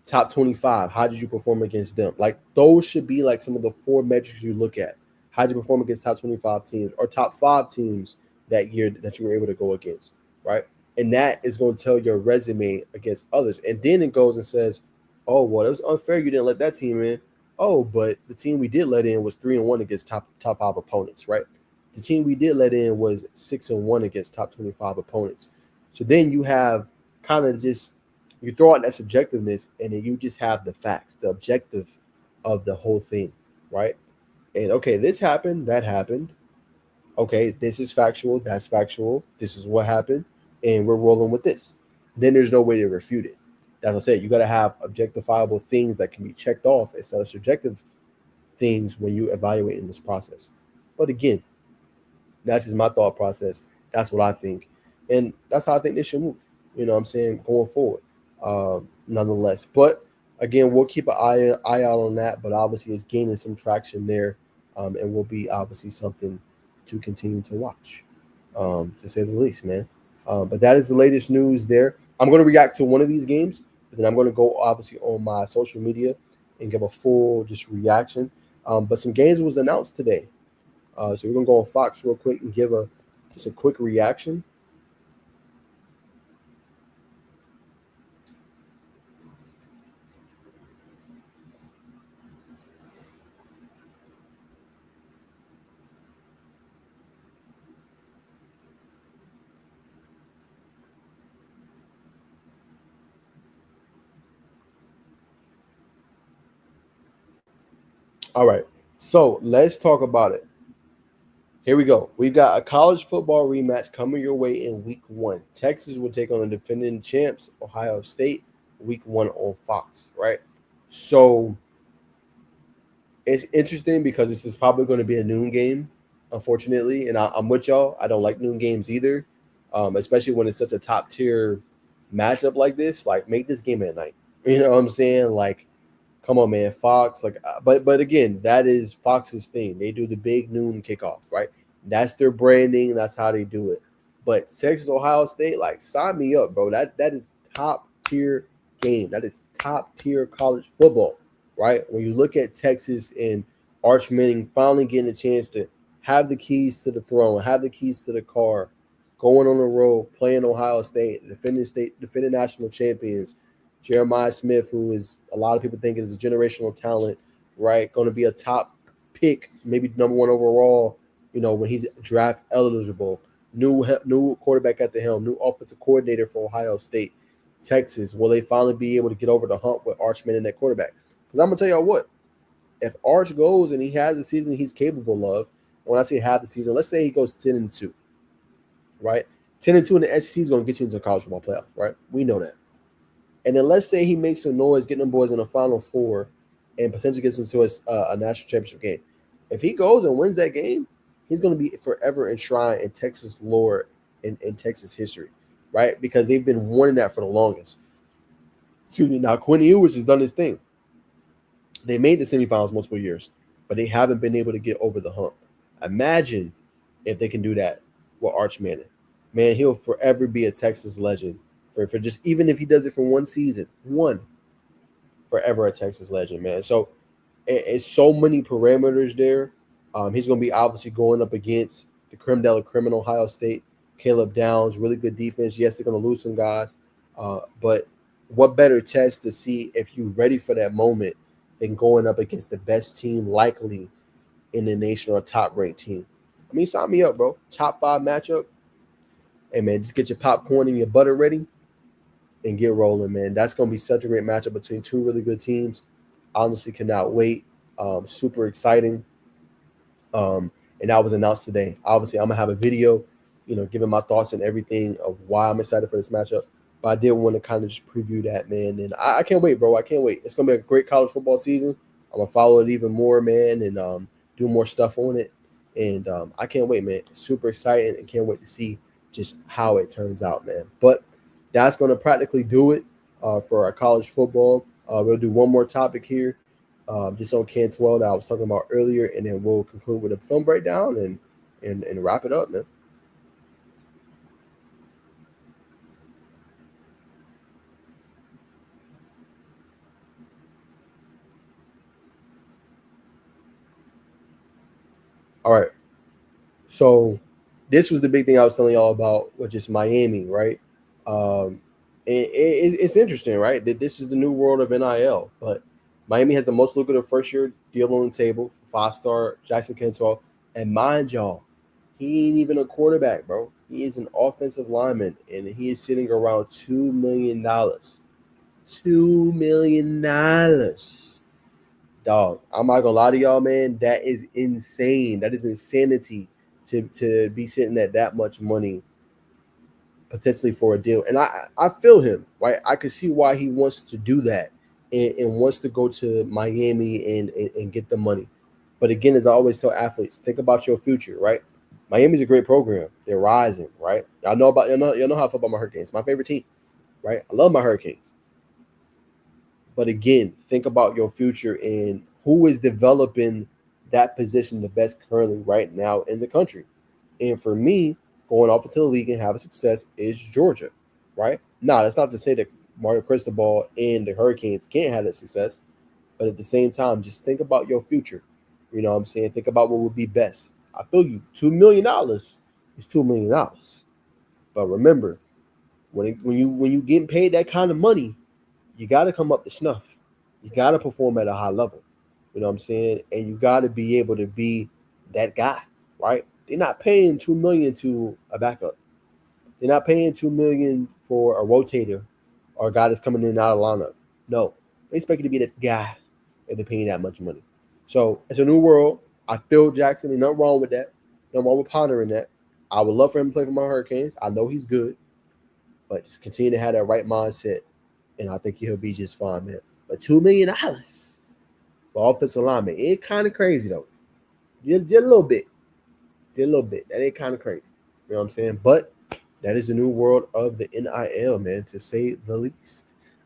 A: Top 25, how did you perform against them? Like those should be like some of the 4 metrics you look at. How did you perform against top 25 teams or top 5 teams that year that you were able to go against, right? And that is going to tell your resume against others. And then it goes and says, oh, well, it was unfair you didn't let that team in. Oh, but the team we did let in was 3-1 against top 5 opponents, right? The team we did let in was 6-1 against top 25 opponents. So then you have kind of just you throw out that subjectiveness and then you just have the facts, the objective of the whole thing, right? And okay, this happened, that happened. Okay, this is factual, that's factual. This is what happened, and we're rolling with this. Then there's no way to refute it. As I said, you got to have objectifiable things that can be checked off instead of subjective things when you evaluate in this process. But again, that's just my thought process. That's what I think. And that's how I think they should move. You know what I'm saying? Going forward. Nonetheless. But again, we'll keep an eye out on that. But obviously, it's gaining some traction there, and will be obviously something to continue to watch, to say the least, man. But that is the latest news there. I'm going to react to one of these games, but then I'm going to go obviously on my social media and give a full just reaction. But some games was announced today, so we're going to go on Fox real quick and give just a quick reaction. All right, so let's talk about it. Here we go. We've got a college football rematch coming your way in week 1. Texas will take on the defending champs, Ohio State, week 1 on Fox, right? So it's interesting because this is probably going to be a noon game, unfortunately. And I'm with y'all. I don't like noon games either, especially when it's such a top tier matchup like this. Like, make this game at night. You know what I'm saying? Like, come on, man, Fox. Like, but again, that is Fox's thing. They do the big noon kickoff, right? That's their branding. That's how they do it. But Texas, Ohio State, like, sign me up, bro. That is top tier game. That is top tier college football, right? When you look at Texas and Arch Manning finally getting a chance to have the keys to the throne, have the keys to the car, going on the road, playing Ohio State, defending national champions. Jeremiah Smith, who is a lot of people think is a generational talent, right? Going to be a top pick, maybe number 1 overall when he's draft eligible. New quarterback at the helm, new offensive coordinator for Ohio State, Texas. Will they finally be able to get over the hump with Arch Manning at quarterback? Because I'm gonna tell y'all what, if Arch goes and he has the season he's capable of, when I say half the season, let's say he goes 10-2, right? 10-2 in the SEC is gonna get you into the college football playoff, right? We know that. And then let's say he makes some noise, getting them boys in the Final Four, and potentially gets them to a national championship game. If he goes and wins that game, he's going to be forever enshrined in Texas lore, in Texas history, right? Because they've been wanting that for the longest. Excuse me. Now, Quinn Ewers has done his thing. They made the semifinals multiple years, but they haven't been able to get over the hump. Imagine if they can do that with Arch Manning. Man, he'll forever be a Texas legend for just, even if he does it for one season, forever a Texas legend, man. So it's so many parameters there. He's going to be obviously going up against the creme de la creme in Ohio State. Caleb Downs, really good defense. Yes, they're going to lose some guys, but what better test to see if you're ready for that moment than going up against the best team likely in the nation or a top-ranked team? I mean, sign me up, bro. Top 5 matchup. Hey, man, just get your popcorn and your butter ready and get rolling, man. That's going to be such a great matchup between two really good teams. Honestly, cannot wait. Super exciting. And that was announced today. Obviously, I'm going to have a video, giving my thoughts and everything of why I'm excited for this matchup. But I did want to kind of just preview that, man. And I can't wait, bro. I can't wait. It's going to be a great college football season. I'm going to follow it even more, man, and do more stuff on it. And I can't wait, man. Super exciting and can't wait to see just how it turns out, man. But that's going to practically do it for our college football. We'll do one more topic here, just on Can 12 that I was talking about earlier, and then we'll conclude with a film breakdown and wrap it up, man. All right. So this was the big thing I was telling y'all about, which is Miami, right? It's interesting, right? That this is the new world of NIL, but Miami has the most lucrative first-year deal on the table, 5-star Jackson Cantwell, and mind y'all, he ain't even a quarterback, bro. He is an offensive lineman, and he is sitting around $2 million. $2 million. Dog, I'm not gonna lie to y'all, man. That is insane. That is insanity to be sitting at that much money potentially for a deal. And I feel him, right? I could see why he wants to do that and wants to go to Miami and get the money. But again, as I always tell athletes, think about your future, right? Miami's a great program. They're rising, right? Y'all know how I feel about my Hurricanes. My favorite team, right? I love my Hurricanes. But again, think about your future and who is developing that position the best currently right now in the country. And for me, going off into the league and having success is Georgia, right? Now, that's not to say that Mario Cristobal and the Hurricanes can't have that success, but at the same time, just think about your future. You know what I'm saying? Think about what would be best. I feel you. $2 million is $2 million. But remember, when you getting paid that kind of money, you got to come up to snuff. You got to perform at a high level. You know what I'm saying? And you got to be able to be that guy, right? They're not paying $2 million to a backup. They're not paying $2 million for a rotator or a guy that's coming in and out of lineup. No, they expect you to be that guy if they're paying that much money. So it's a new world. I feel Jackson, and nothing wrong with that. Nothing wrong with pondering that. I would love for him to play for my Hurricanes. I know he's good, but just continue to have that right mindset, and I think he'll be just fine, man. But $2 million for offensive lineman, it kind of crazy though. Just a little bit. Just a little bit. That ain't kind of crazy. You know what I'm saying? But that is the new world of the NIL, man, to say the least.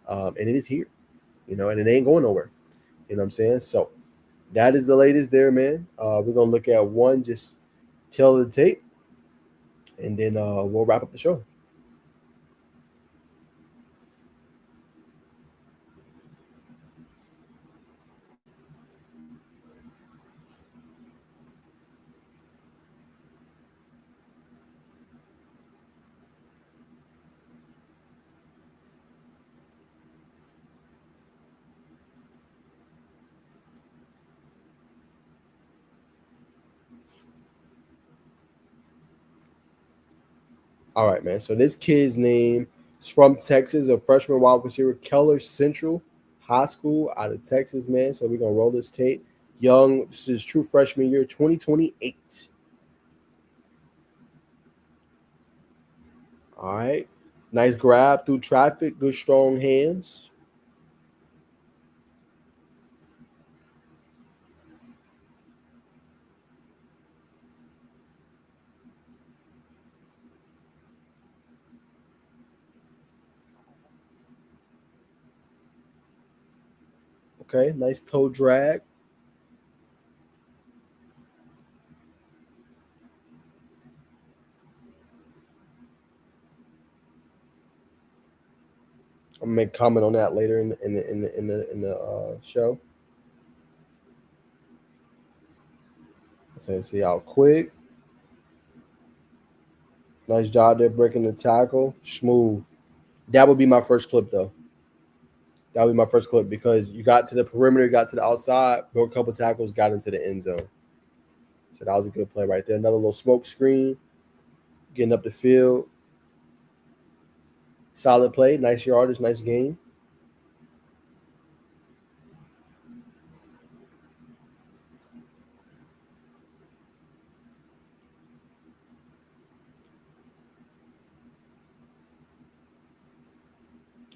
A: And it is here, and it ain't going nowhere. You know what I'm saying? So that is the latest there, man. We're going to look at one, just tell the tape, and then we'll wrap up the show. All right, man. So this kid's name is from Texas, a freshman wide receiver, Keller Central High School out of Texas, man. So we're gonna roll this tape. Young, this is true freshman year, 2028. All right. Nice grab through traffic, good strong hands. Okay, nice toe drag. I'm gonna make comment on that later in the show. Let's see how quick. Nice job there breaking the tackle. Smooth. That would be my first clip though. That would be my first clip because you got to the perimeter, got to the outside, broke a couple tackles, got into the end zone. So that was a good play right there. Another little smoke screen, getting up the field. Solid play, nice yardage, nice game.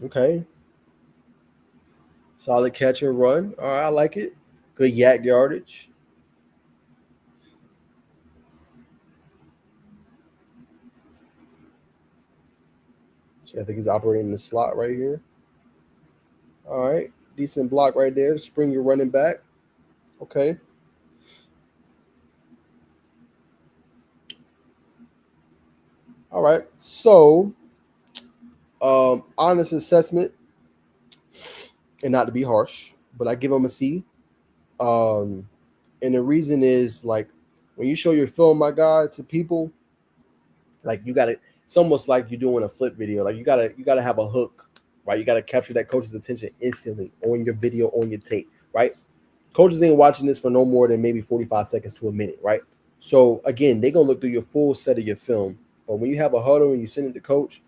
A: Okay. Solid catch and run. All right, I like it. Good yak yardage. So I think he's operating in the slot right here. All right. Decent block right there. Spring your running back. Okay. All right. So, honest assessment, and not to be harsh, but I give him a C. And the reason is like when you show your film, my guy, to people, like you gotta. It's almost like you're doing a flip video. Like you gotta have a hook, right? You gotta capture that coach's attention instantly on your video, on your tape, right? Coaches ain't watching this for no more than maybe 45 seconds to a minute, right? So again, they're gonna look through your full set of your film. But when you have a huddle and you send it to coach,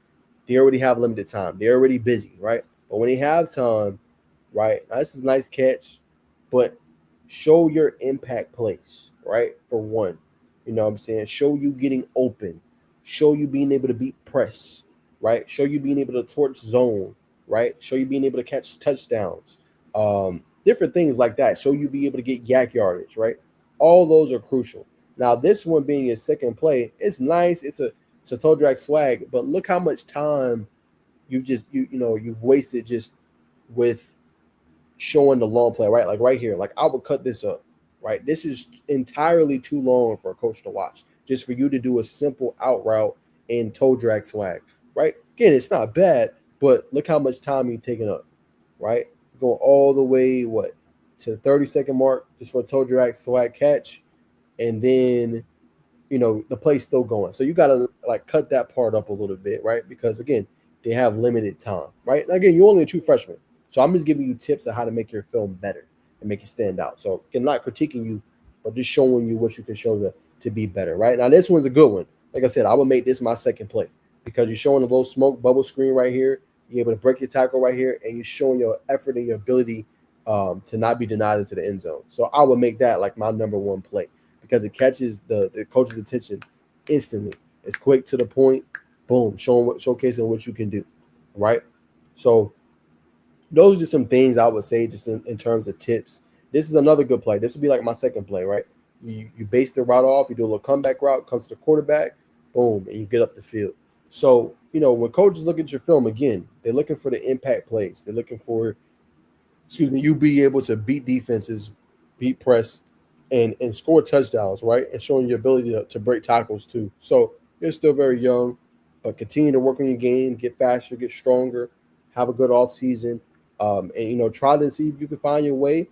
A: they already have limited time. They're already busy, right? But when they have time, right? Now, this is a nice catch, but show your impact plays, right? For one, you know what I'm saying? Show you getting open, show you being able to beat press, right? Show you being able to torch zone, right? Show you being able to catch touchdowns, different things like that. Show you be able to get yak yardage, right? All those are crucial. Now, this one being his second play, it's nice. It's a toe drag swag, but look how much time you've wasted just with showing the long play, right? Like right here, like I would cut this up, right? This is entirely too long for a coach to watch, just for you to do a simple out route and toe drag swag, right? Again, it's not bad, but look how much time you're taking up, right? Going all the way, to the 30-second mark just for a toe drag swag catch, and then the play's still going. So you gotta like cut that part up a little bit, right? Because again, they have limited time, right? And again, you're only a true freshman. So I'm just giving you tips on how to make your film better and make it stand out. So again, not critiquing you, but just showing you what you can show to be better, right? Now this one's a good one. Like I said, I would make this my second play because you're showing a little smoke bubble screen right here. You're able to break your tackle right here, and you're showing your effort and your ability to not be denied into the end zone. So I would make that like my number one play because it catches the coach's attention instantly. It's quick to the point. Boom, showcasing what you can do, right? So those are just some things I would say just in terms of tips. This is another good play. This would be like my second play, right? You base the route off, you do a little comeback route, comes to the quarterback, boom, and you get up the field. So, when coaches look at your film, again, they're looking for the impact plays. They're looking for, you be able to beat defenses, beat press, and score touchdowns, right? And showing your ability to break tackles too. So you're still very young, but continue to work on your game, get faster, get stronger, have a good off season. And try to see if you can find your way.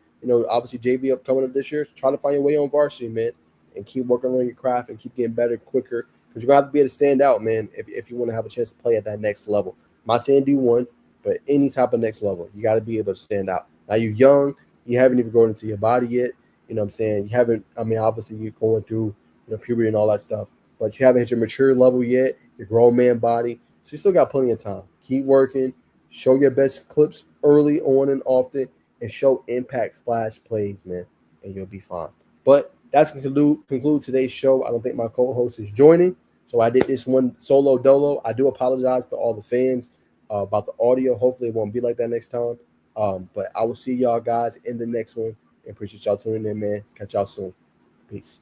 A: Obviously JV coming up this year. Try to find your way on varsity, man, and keep working on your craft and keep getting better quicker. Because you're gonna have to be able to stand out, man, if you want to have a chance to play at that next level. I'm not saying D1, but any type of next level, you got to be able to stand out. Now you're young, you haven't even grown into your body yet. You know what I'm saying? Obviously you're going through puberty and all that stuff, but you haven't hit your mature level yet. your grown man body. So you still got plenty of time. Keep working. Show your best clips early on and often, and show impact splash plays, man, and you'll be fine. But that's going to conclude today's show. I don't think my co-host is joining, so I did this one solo dolo. I do apologize to all the fans about the audio. Hopefully it won't be like that next time. But I will see y'all guys in the next one. And appreciate y'all tuning in, man. Catch y'all soon. Peace.